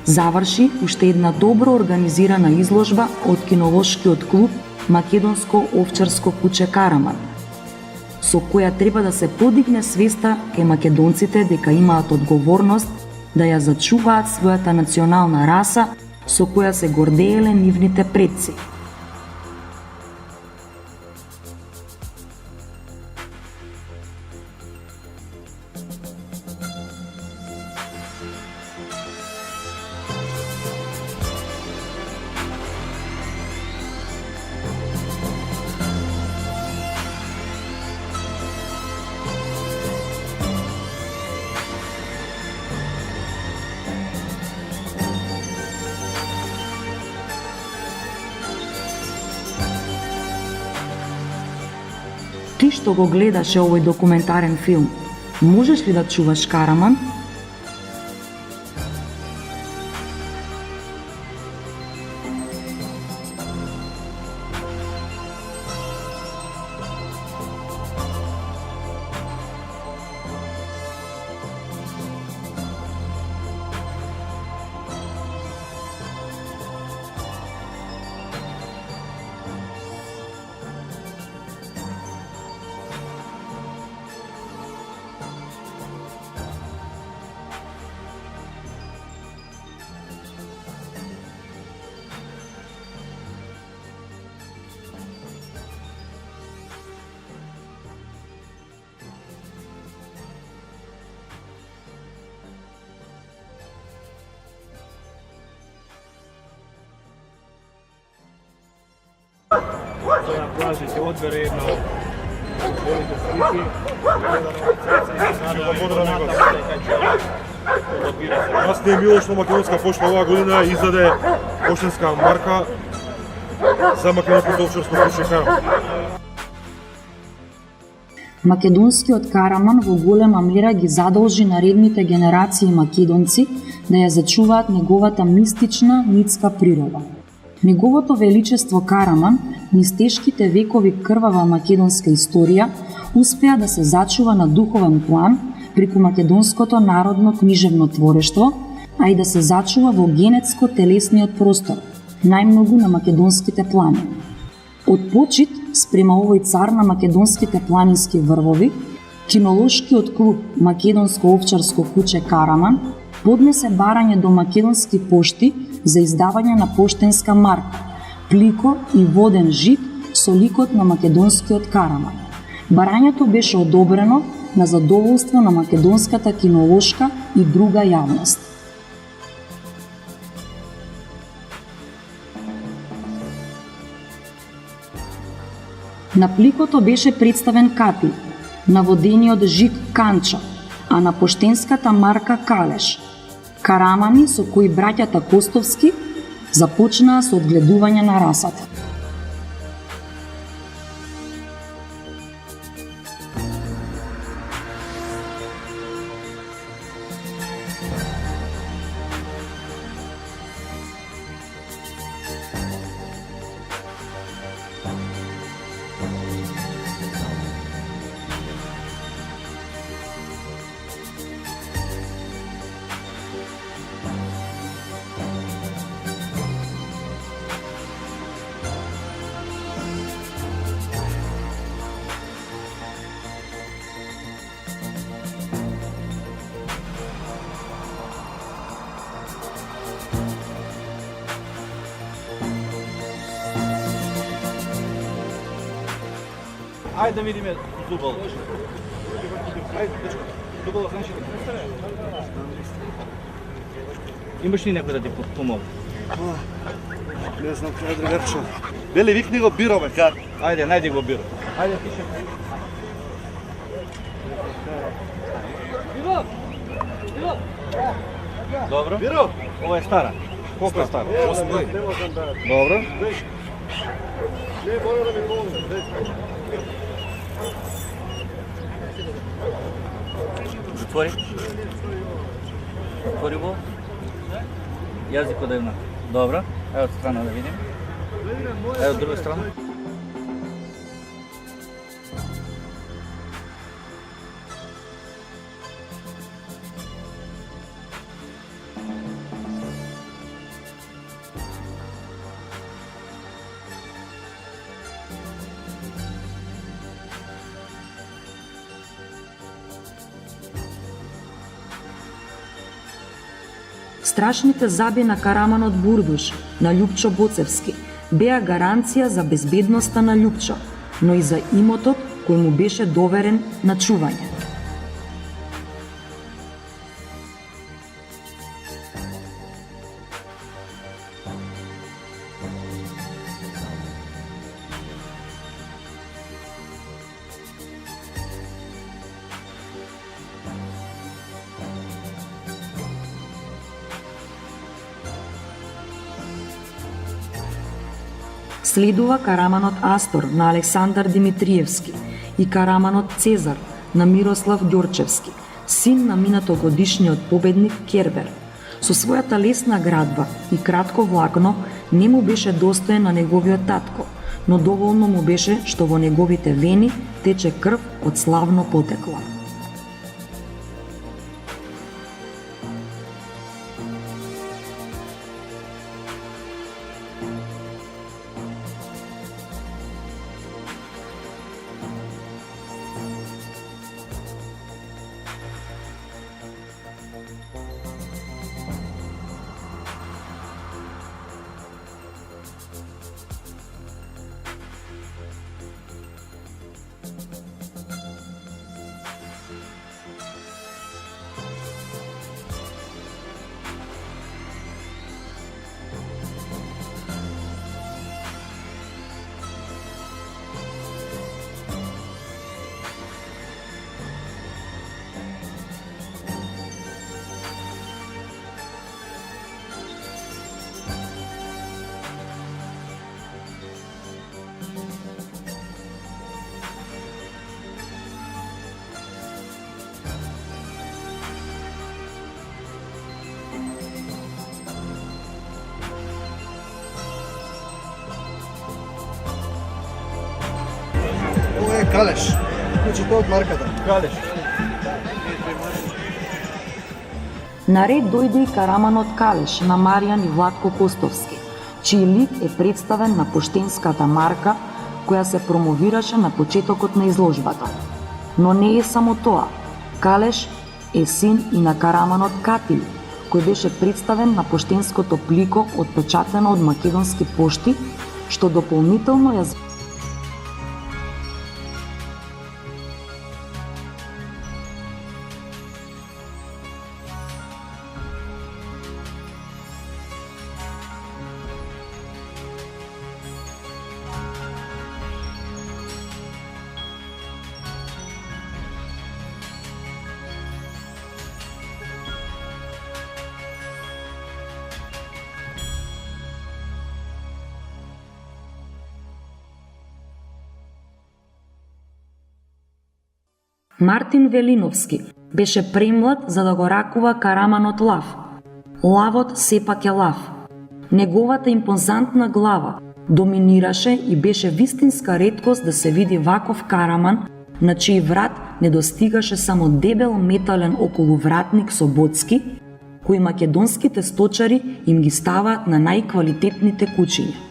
Speaker 6: Заврши уште една добро организирана изложба од кинолошкиот клуб Македонско овчарско куќе Караман, со која треба да се подигне свеста кај македонците дека имаат одговорност да ја зачуваат својата национална раса со која се гордееле нивните предци. Ти што го гледаше овој документарен филм, можеш ли да чуваш Караман?
Speaker 4: Тоа на плажи ќе одбере една од голите слики,
Speaker 5: Нас не е мило што македонска пошта оваа година издаде поштенска марка за македонското овчарско куче Караман.
Speaker 6: Македонскиот Караман во голема мера ги задолжи наредните генерации македонци да ја зачуваат неговата мистична митска природа. Неговото величество Караман, низ тешките векови крвава македонска историја, успеа да се зачува на духовен план преку македонското народно книжевно творештво, а и да се зачува во генетско-телесниот простор, најмногу на македонските планини. Од почит спрема овој цар на македонските планински врвови, кинолошкиот клуб Македонско овчарско куче Караман поднесе барање до македонски пошти за издавање на поштенска марка, плико и воден жит со ликот на македонскиот Караман. Барањето беше одобрено на задоволство на македонската кинолошка и друга јавност. На пликото беше представен Кати, на водениот жит Канчо, а на поштенската марка Калеш. Карамани со кои браќата Костовски започнаа со одгледување на расата.
Speaker 7: Ајде да видиме зубол. Ајде, дечко, зубол знаеш ли? Имаш ли некој да ти помогне?
Speaker 10: Не знам кај другарче. Бели викни го биро, бе, как?
Speaker 7: Ајде, најди го биро. Ајде, пише. Биро! Биро! Добро.
Speaker 10: Биро!
Speaker 7: Ова е стара. Колку е стара? 8 години. Добро.
Speaker 10: Не, мора да ми помогне.
Speaker 7: Затвори. Отвори го. Јазикот да е еднак. Добро. Ево од страна да видим. Ево од друга страна.
Speaker 6: Страшните заби на Караманот Бурдуш, на Љупчо Боцевски, беа гаранција за безбедноста на Љупчо, но и за имотот кој му беше доверен на чување. Следува Караманот Астор на Александар Димитриевски и Караманот Цезар на Мирослав Ѓорчевски, син на минатогодишниот победник Кербер. Со својата лесна градба и кратко влакно не му беше достоен на неговиот татко, но доволно му беше што во неговите вени тече крв од славно потекло.
Speaker 2: Ова е Калеш. Значи тоа од марката.
Speaker 7: Калеш.
Speaker 6: Наред дојде и Караманот Калеш на Маријан и Владко Костовски, чиј лик е представен на поштенската марка која се промовираше на почетокот на изложбата. Но не е само тоа. Калеш е син и на Караманот Катили, кој беше представен на поштенското плико отпечатено од македонски пошти, што дополнително ја Мартин Велиновски беше премлад за да го ракува Караманот лав. Лавот сепак е лав. Неговата импозантна глава доминираше и беше вистинска реткост да се види ваков Караман, на чиј врат не достигаше само дебел метален околувратник со боцки, кои македонските сточари им ги ставаат на најквалитетните кучиња.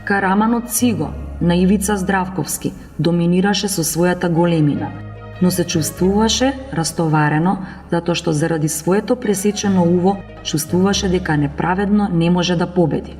Speaker 6: Караманот Циго на Ивица Здравковски доминираше со својата големина, но се чувствуваше растоварено затоа што заради своето пресечено уво чувствуваше дека неправедно не може да победи.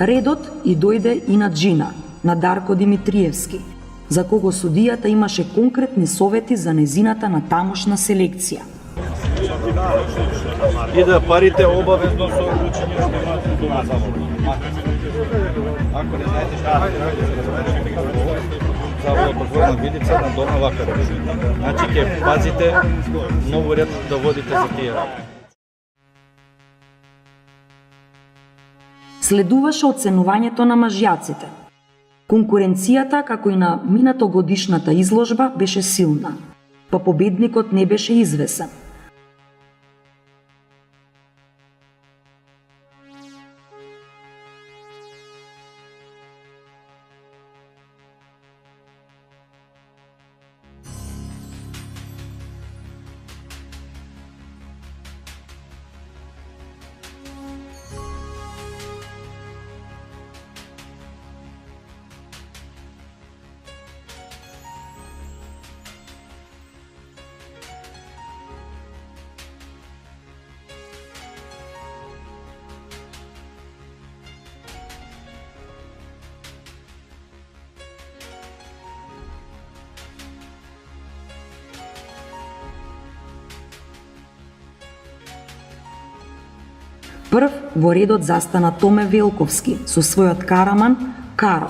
Speaker 6: Редот и дојде и на Джина, на Дарко Димитриевски, за кого судијата имаше конкретни совети за незината на тамошна селекција.
Speaker 7: И да парите обавезно со учење што имаат дома забава. Ако не знаете што заводот отворена видица на дома вака. Значи ќе пазите многу ред да водите за тие работи.
Speaker 6: Следуваше оценувањето на мажјаците. Конкуренцијата, како и на минатогодишната изложба, беше силна, па победникот не беше извесен. Прв во редот застана Томе Велковски со својот караман Каро,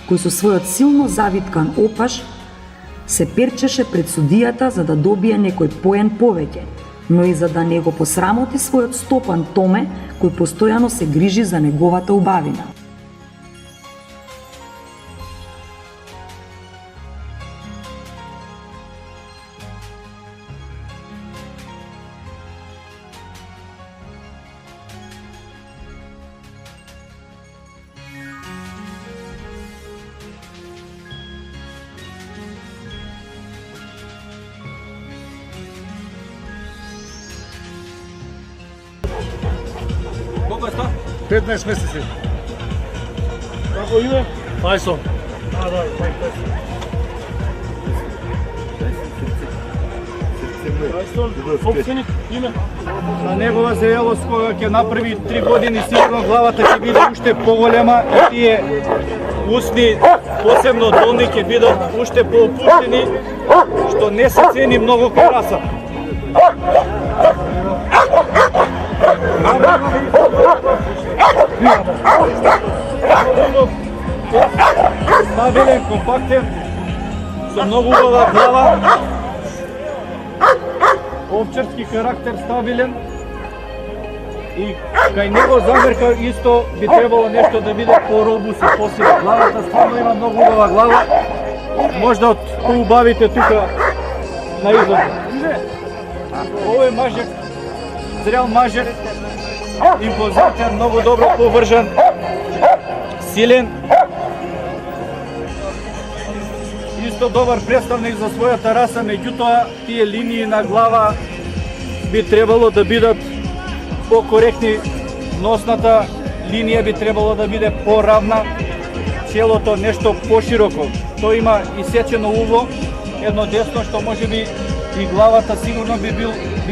Speaker 6: кој со својот силно завиткан опаш се перчеше пред судијата за да добие некој поен повеќе, но и за да не го посрамоти својот стопан Томе, кој постојано се грижи за неговата убавина.
Speaker 7: Колко е ста?
Speaker 9: 15 месеци.
Speaker 7: Како име?
Speaker 9: Пајсон.
Speaker 7: Собственик, име? На негова зрелост кога ќе направи 3 години, сигурно главата ќе биде уште поголема и тие усни, посебно долни, ќе бидат уште поопуштени, што не се цени многу кај раса. Стабилен, компактен, со многу убава глава, овчарски характер стабилен и кај него замерка исто би требало нешто да биде по-робусен, посилен. Главата стварно има многу убава глава, можда од поубавите тука на излог. Овој мажек, зрел мажек, импозантен, многу добро повржан, силен, исто добар представник за својата раса, меѓутоа тие линии на глава би требало да бидат покоректни, носната линија би требало да биде поравна, челото нешто пошироко. Тој има исечено уво, едно десно што можеби и главата сигурно би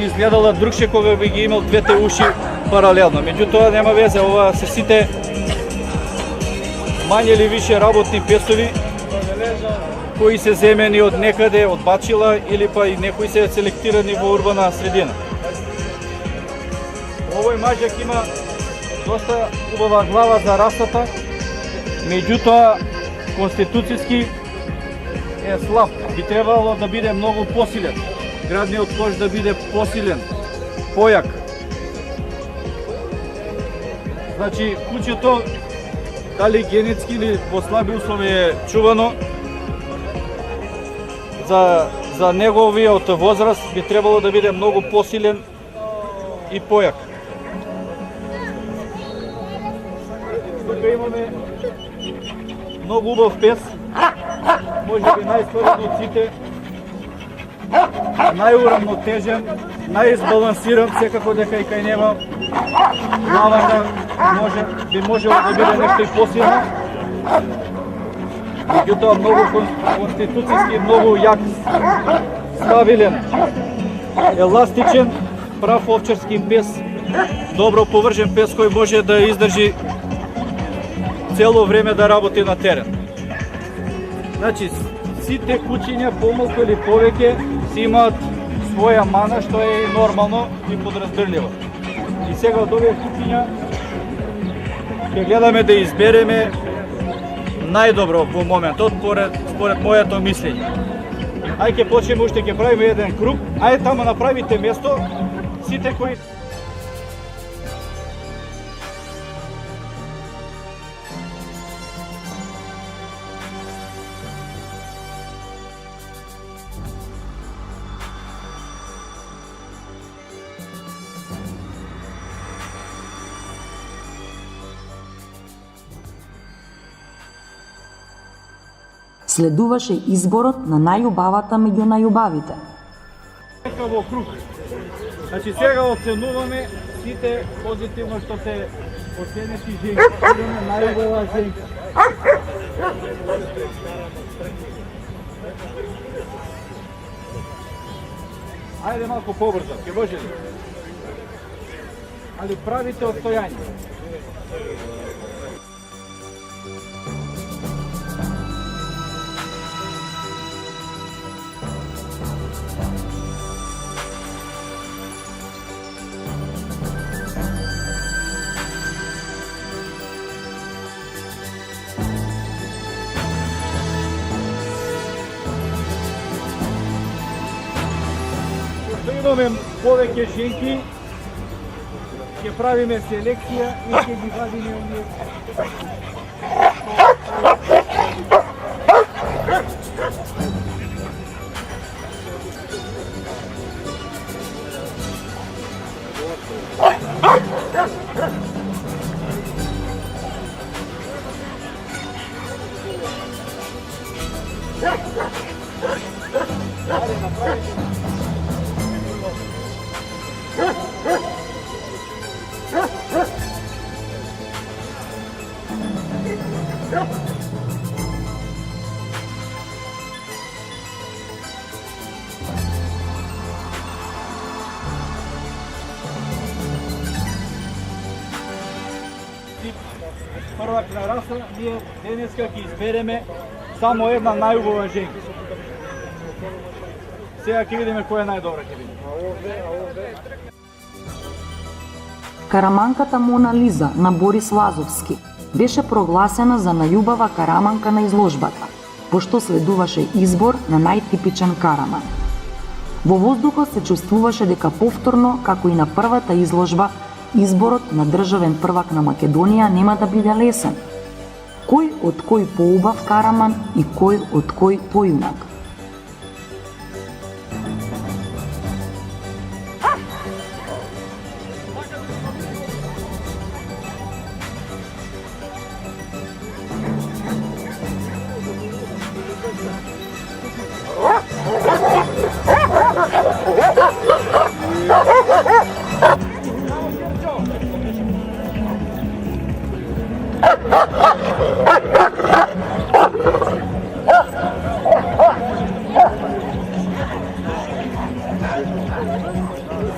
Speaker 7: изгледала другше кога би ги имал двете уши паралелно. Меѓутоа нема везе, ова се сите мање или више работни песови кои се земени од некаде, од бачила или па и некои се селектирани во урбана средина. Овој мажек има доста убава глава за расата, меѓутоа конституцијски е слаб. Би требало да биде многу посилен. Градниот кош да биде посилен, појак. Значи, кучето, дали генетски или во слаби услови е чувано, за неговиот возраст би требало да биде многу посилен и појак. Тука имаме многу убав пес, можеби најстворен од сите, најурамнотежен, најизбалансиран, секако дека и кај него главата би можело да биде нешто и посилно. Меѓутоа многу конституцијски, многу јак, стабилен, еластичен, прав овчарски пес, добро повржен пес кој може да издржи цело време да работи на терен. Значи, сите куќиња, помалку или повеќе, си имаат своја мана, што е нормално и подразбирливо. И сега од овие куќиња ќе гледаме да избереме најдобро во моментот, според моето мислење. Ај ќе почнеме, уште ќе правиме еден круг, ајде таму направите место, сите кои...
Speaker 6: Следуваше изборот на најубавата меѓу најубавите.
Speaker 7: Во круг. Значи сега оценуваме сите позитивно што се оценети женки. Идеме најубава женка. Ајде малку побрзо, ќе може ли? Али правите отстојање. Имаме повеќе женки, ќе правиме селекција и ќе ги вадиме оние. Првак на раса, ние денеска ќе избереме само една најубава женка. Сега ќе видиме која е најдобра ќе биде.
Speaker 6: Караманката Мона Лиза на Борис Лазовски беше прогласена за најубава караманка на изложбата, пошто следуваше избор на најтипичен караман. Во воздухот се чувствуваше дека повторно, како и на првата изложба, изборот на државен првак на Македонија нема да биде лесен. Кој од кој поубав караман и кој од кој појунак?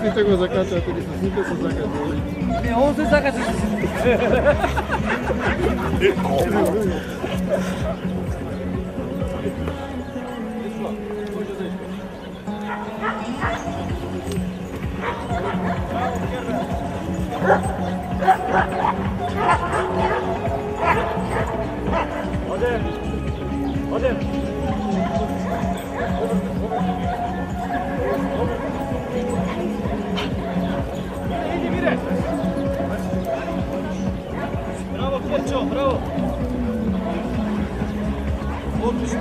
Speaker 9: Сите го закачате или сите се закачате?
Speaker 7: Не, он се закача. Одем. Иди, мире. Браво, Керчо, браво. Отлично.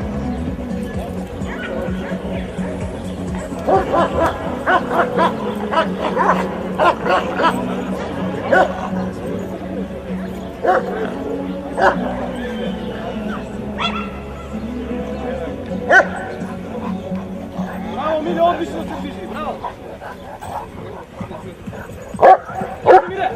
Speaker 7: Браво, Миле, отлично се движи, браво! Миле!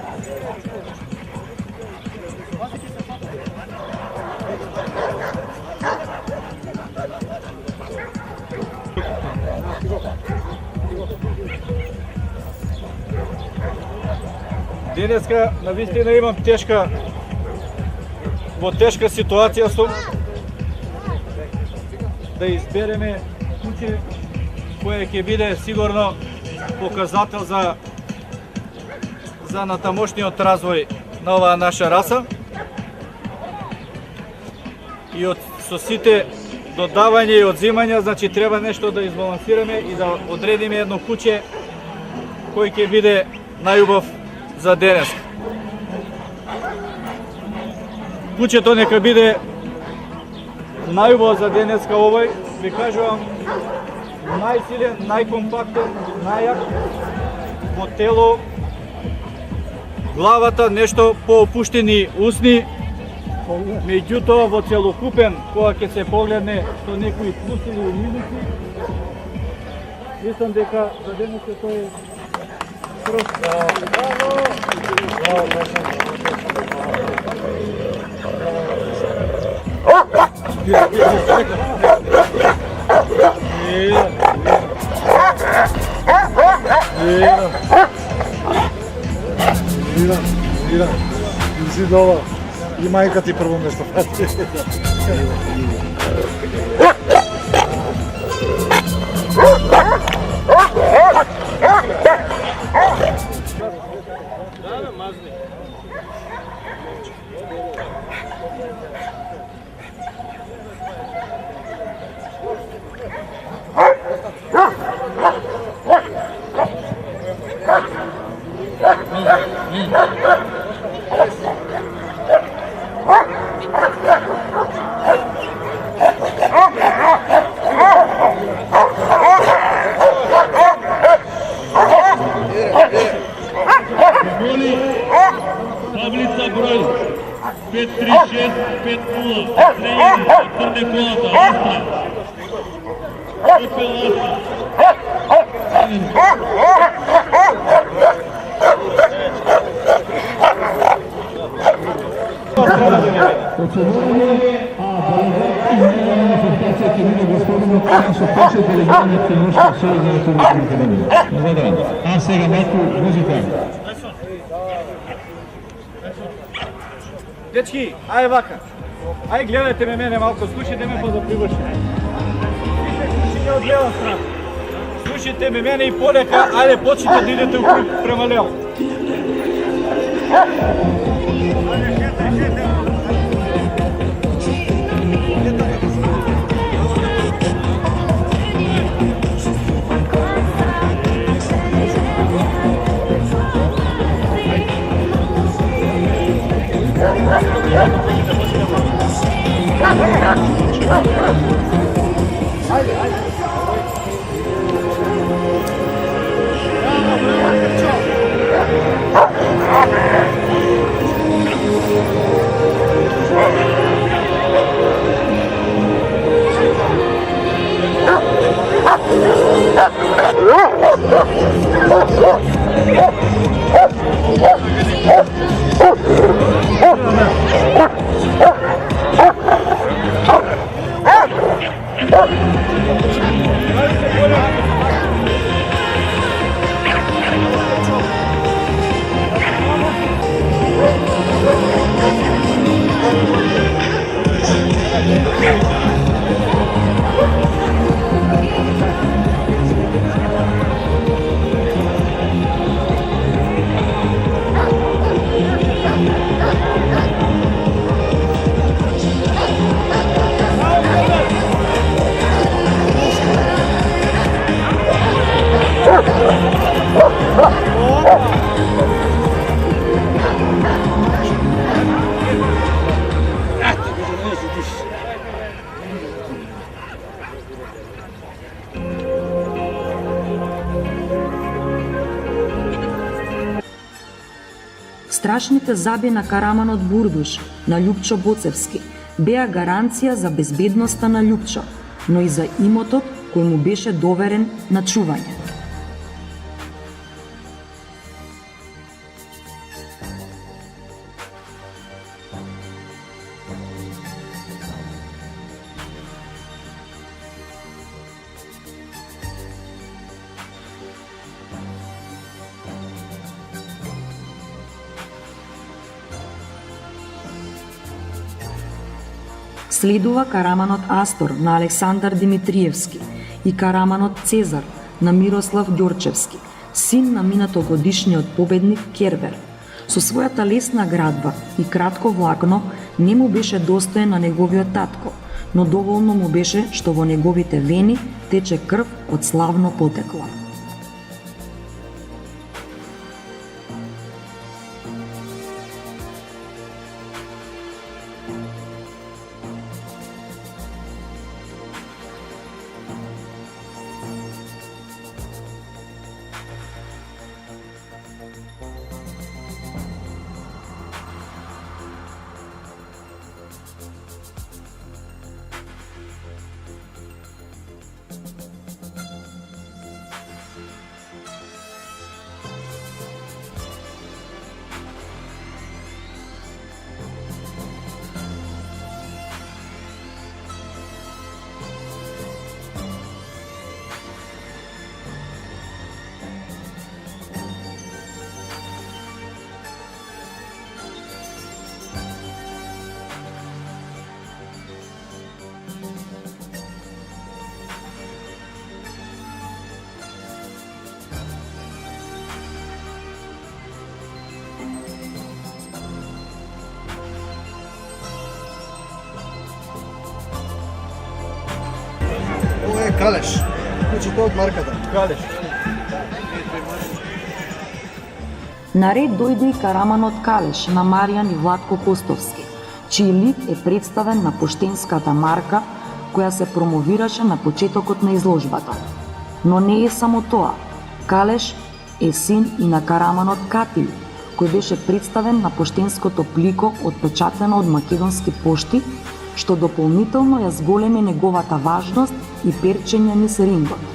Speaker 7: Денеска, навистина имам тешка во тешка ситуација сум да избереме куќе кое ќе биде сигурно показател за натамошниот развој на оваа наша раса. И со сите додавање и одзимања, значи треба нешто да избалансираме и да одредиме едно куќе кој ќе биде најубав за денес. Куќето нека биде најубав за денеска овој, ви кажувам, најсилен, најкомпактен, најак во тело, главата нешто поопуштени усни, меѓутоа во целокупен, кога ќе се погледне со некои плюси или минуси, мислам дека за денес тој е прост.
Speaker 10: Зидова и мајка ти прво место прати.
Speaker 8: Таблица број 53650 Crne Колата, Австрија. Опел А сега малку музика.
Speaker 7: Дечки, ајде вака. Ајде гледајте ме мене малку, слушайте ме па да привршим. Слушайте од лева страна. Слушайте ме мене и полека, ајде почнете да идете у круг према лево.
Speaker 6: Страшните заби на Караманот Бурдуш, на Љупчо Боцевски, беа гаранција за безбедноста на Љупчо, но и за имотот кој му беше доверен на чување. Следува караманот Астор на Александар Димитриевски и караманот Цезар на Мирослав Ѓорчевски, син на минатогодишниот победник Кербер. Со својата лесна градба и кратко влакно не му беше достоен на неговиот татко, но доволно му беше што во неговите вени тече крв од славно потекло.
Speaker 2: Ова е Калеш. Кучето од марката.
Speaker 7: Калеш.
Speaker 6: Наред дојде и караманот Калеш на Маријан и Владко Костовски, чиј лик е представен на поштенската марка која се промовираше на почетокот на изложбата. Но не е само тоа. Калеш е син и на караманот Катил, кој беше представен на поштенското плико отпечатено од македонски пошти, што дополнително ја зголеми неговата важност и перчење низ рингот.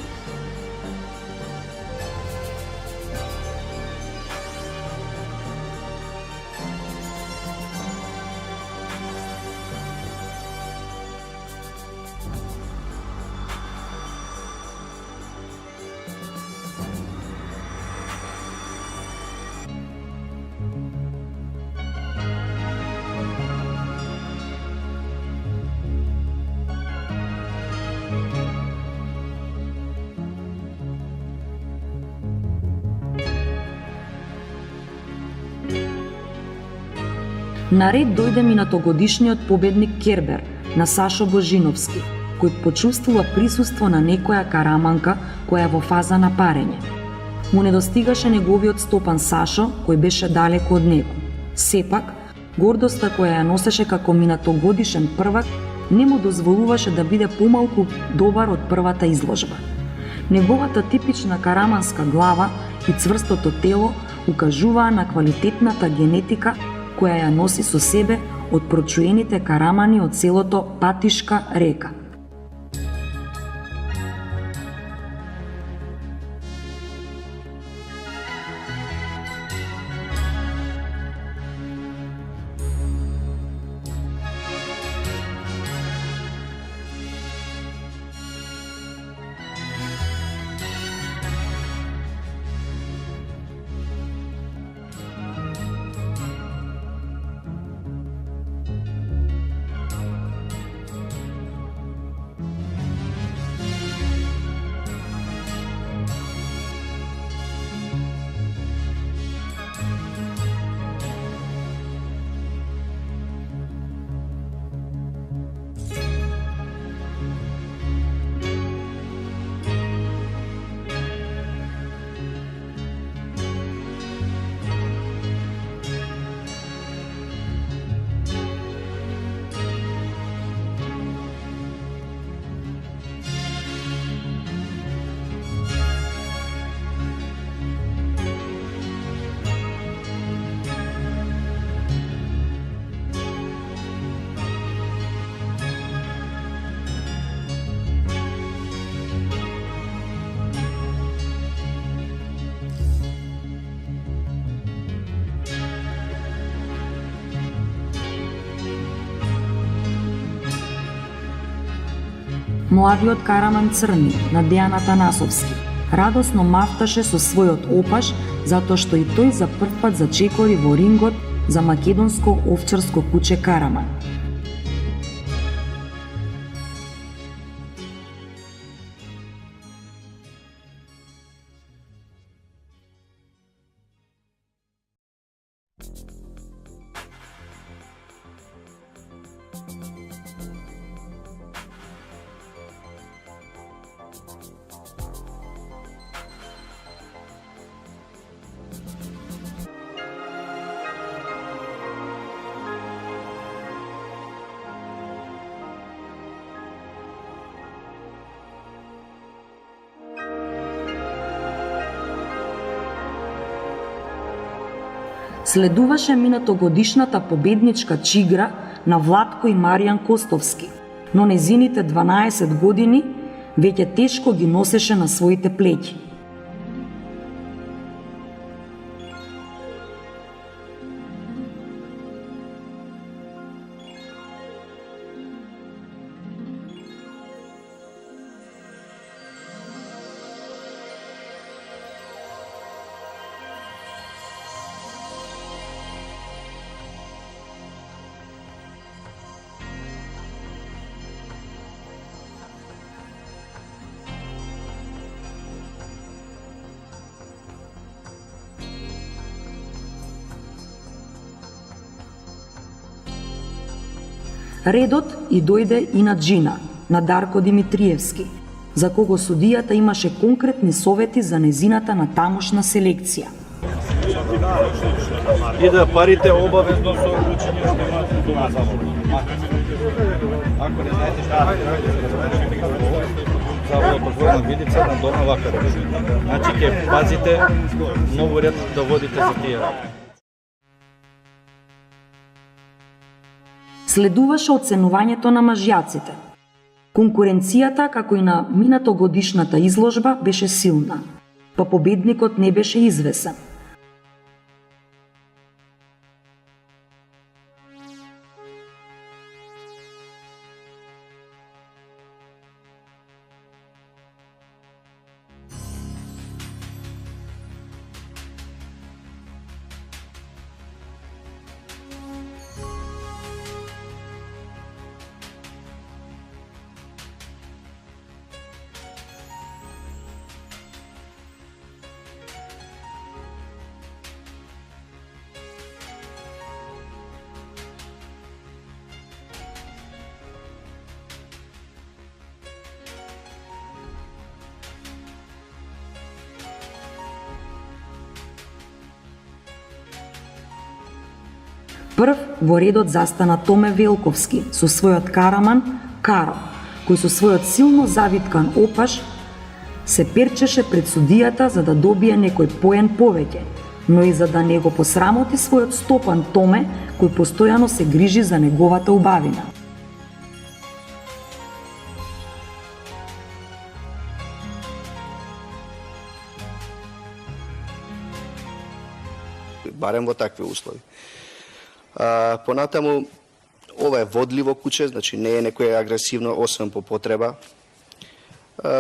Speaker 6: Наред дојде минатогодишниот победник Кербер на Сашо Божиновски, кој почувствува присуство на некоја караманка која е во фаза на парење. Му недостигаше неговиот стопан Сашо, кој беше далеко од него. Сепак, гордоста која ја носеше како минатогодишен првак не му дозволуваше да биде помалку добар од првата изложба. Неговата типична караманска глава и цврстото тело укажуваа на квалитетната генетика која ја носи со себе од прочуените карамани од селото Патишка река. Младиот караман Црни на Дејан Атанасовски радосно мафташе со својот опаш затоа што и тој за прв пат зачекори во рингот за македонско овчарско куче Караман. Следуваше минатогодишната победничка чигра на Владко и Маријан Костовски, но незините 12 години веќе тешко ги носеше на своите плеќи. Редот и дојде и на Джина, на Дарко Димитриевски, за кого судијата имаше конкретни совети за незината на тамошна селекција.
Speaker 7: И да парите обавезно со уклучење што имаат дома забава. Ако не знаете што забава подвојна видица на дома вака. Значи ќе пазите многу ред да водите за тие работи.
Speaker 6: Следуваше оценувањето на мажјаците. Конкуренцијата, како и на минатогодишната изложба, беше силна, па победникот не беше извесен. Прв во редот застана Томе Велковски со својот караман Каро, кој со својот силно завиткан опаш се перчеше пред судијата за да добие некој поен повеќе, но и за да не го посрамоти својот стопан Томе, кој постојано се грижи за неговата убавина.
Speaker 2: Барем во такви услови. Понатаму, ова е водливо куче, значи не е некој агресивно, освен по потреба.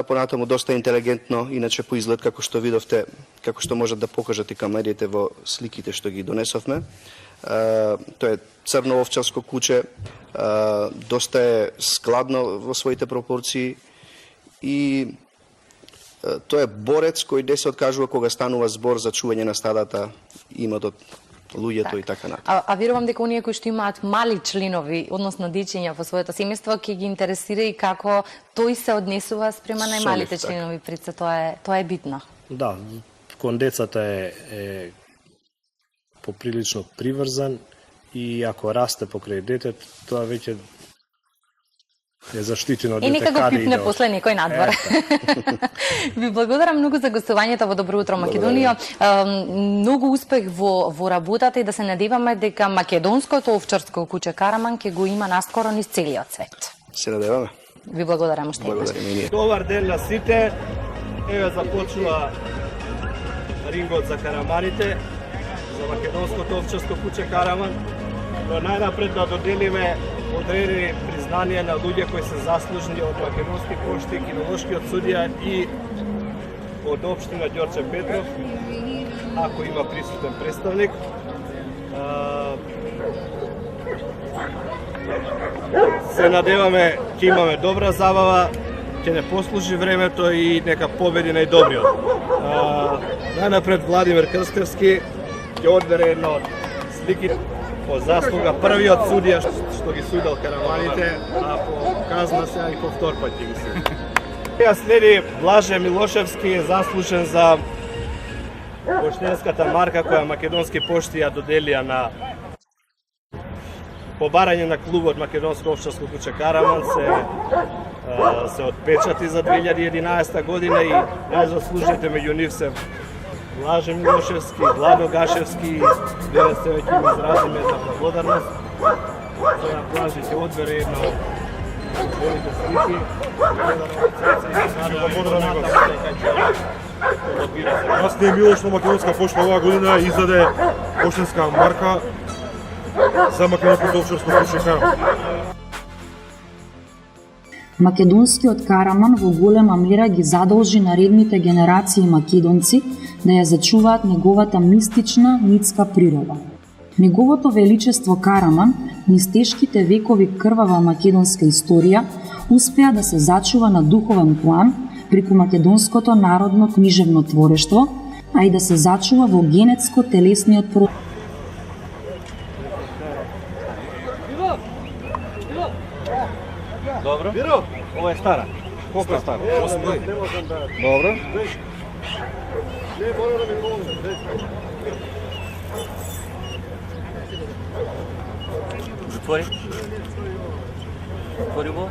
Speaker 2: Понатаму доста интелигентно, иначе по изглед, како што видовте, како што можат да покажат и камерите во сликите што ги донесовме. Тоа е црно овчарско куче, доста е складно во своите пропорции и тоа е борец кој не се откажува кога станува збор за чување на стадата, иматот, луѓето и така натаму.
Speaker 1: А верувам дека оние кои што имаат мали членови, односно дечиња во своето семејство, ќе ги интересира и како тој се однесува спрема најмалите членови пред се, тоа е битно.
Speaker 3: Да, кон децата е поприлично приврзан и ако расте покрај детето, тоа веќе е заштитено дете.
Speaker 1: И нека го пипне после некој надвор. Ви благодарам многу за гостувањето во Добро утро Македонија. Многу успех во работата и да се надеваме дека македонското овчарско куче Караман ќе го има наскоро низ целиот свет.
Speaker 2: Се надеваме.
Speaker 1: Ви благодарам уште еднаш.
Speaker 7: Добар ден на сите. Еве започнува рингот за караманите, за македонското овчарско куче Караман. Но најнапред да доделиме одредени признанија на луѓе кои се заслужни од Македонски пошти, кинолошкиот судија и од општина Ѓорче Петров, ако има присутен представник. Се надеваме ќе имаме добра забава, ќе не послужи времето и нека победи најдобриот. Најнапред Владимир Крстевски ќе одбере една од сликите по заслуга првиот судија што ги судел караманите, а по казна се и по втор пат ќе ги суди.
Speaker 4: Сега следи Блаже Милошевски, заслужен за поштенската марка која Македонски пошти ја доделија на побарање на клубот Македонско овчарско куќе Караман се отпечати за 2011 година и најзаслужните меѓу нив се Блаже Милошевски, Владо Гашевски и денес се веќе им изразиме за благодарност. Сега Блаже ќе одбере една од голите слики.
Speaker 5: Нас не е мило што Македонска пошта оваа година издаде поштенска марка за Македонското овчарско куќе Караман.
Speaker 6: Македонскиот Караман во голема мера ги задолжи наредните генерации македонци да ја зачуваат неговата мистична митска природа. Неговото величество Караман, низ тешките векови крвава македонска историја, успеа да се зачува на духовен план преку македонското народно книжевно творештво, а и да се зачува во генетско-телесниот процес.
Speaker 7: Добро. Ова е стара. Колку е стара? 8 години. Добро. Затвори. Отвори го.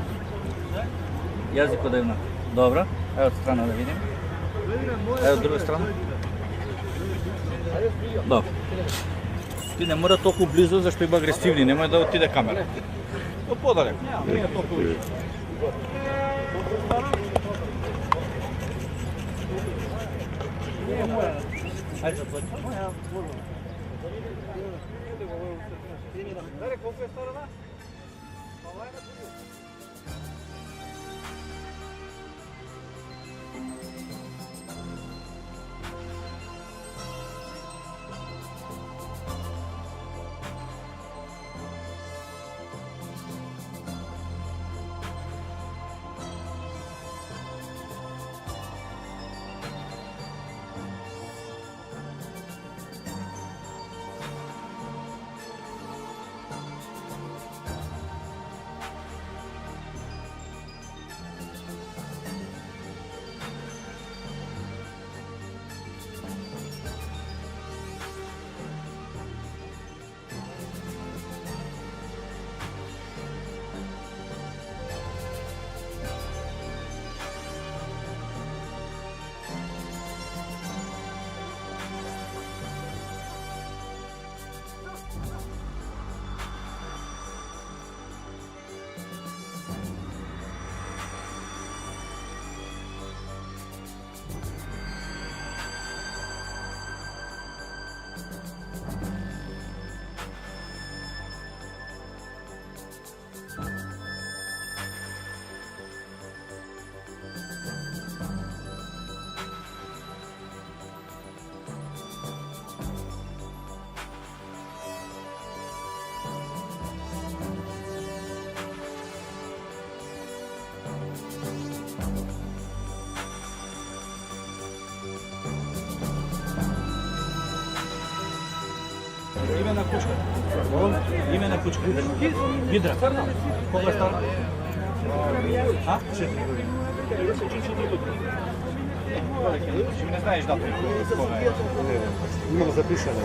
Speaker 7: Јазикот да е еднак. Добро. Ево од страна да видим. Ево од друга страна. Добро. Ти не мора толку близо, зашто има агресивни, немој да отиде камера. Од подалеку. Ајде затвори. Колку е сторона? Име на кучка. Име на кучка. Видра. Колко е стара? А? 4 години. Не знаеш дата. Имам запишано.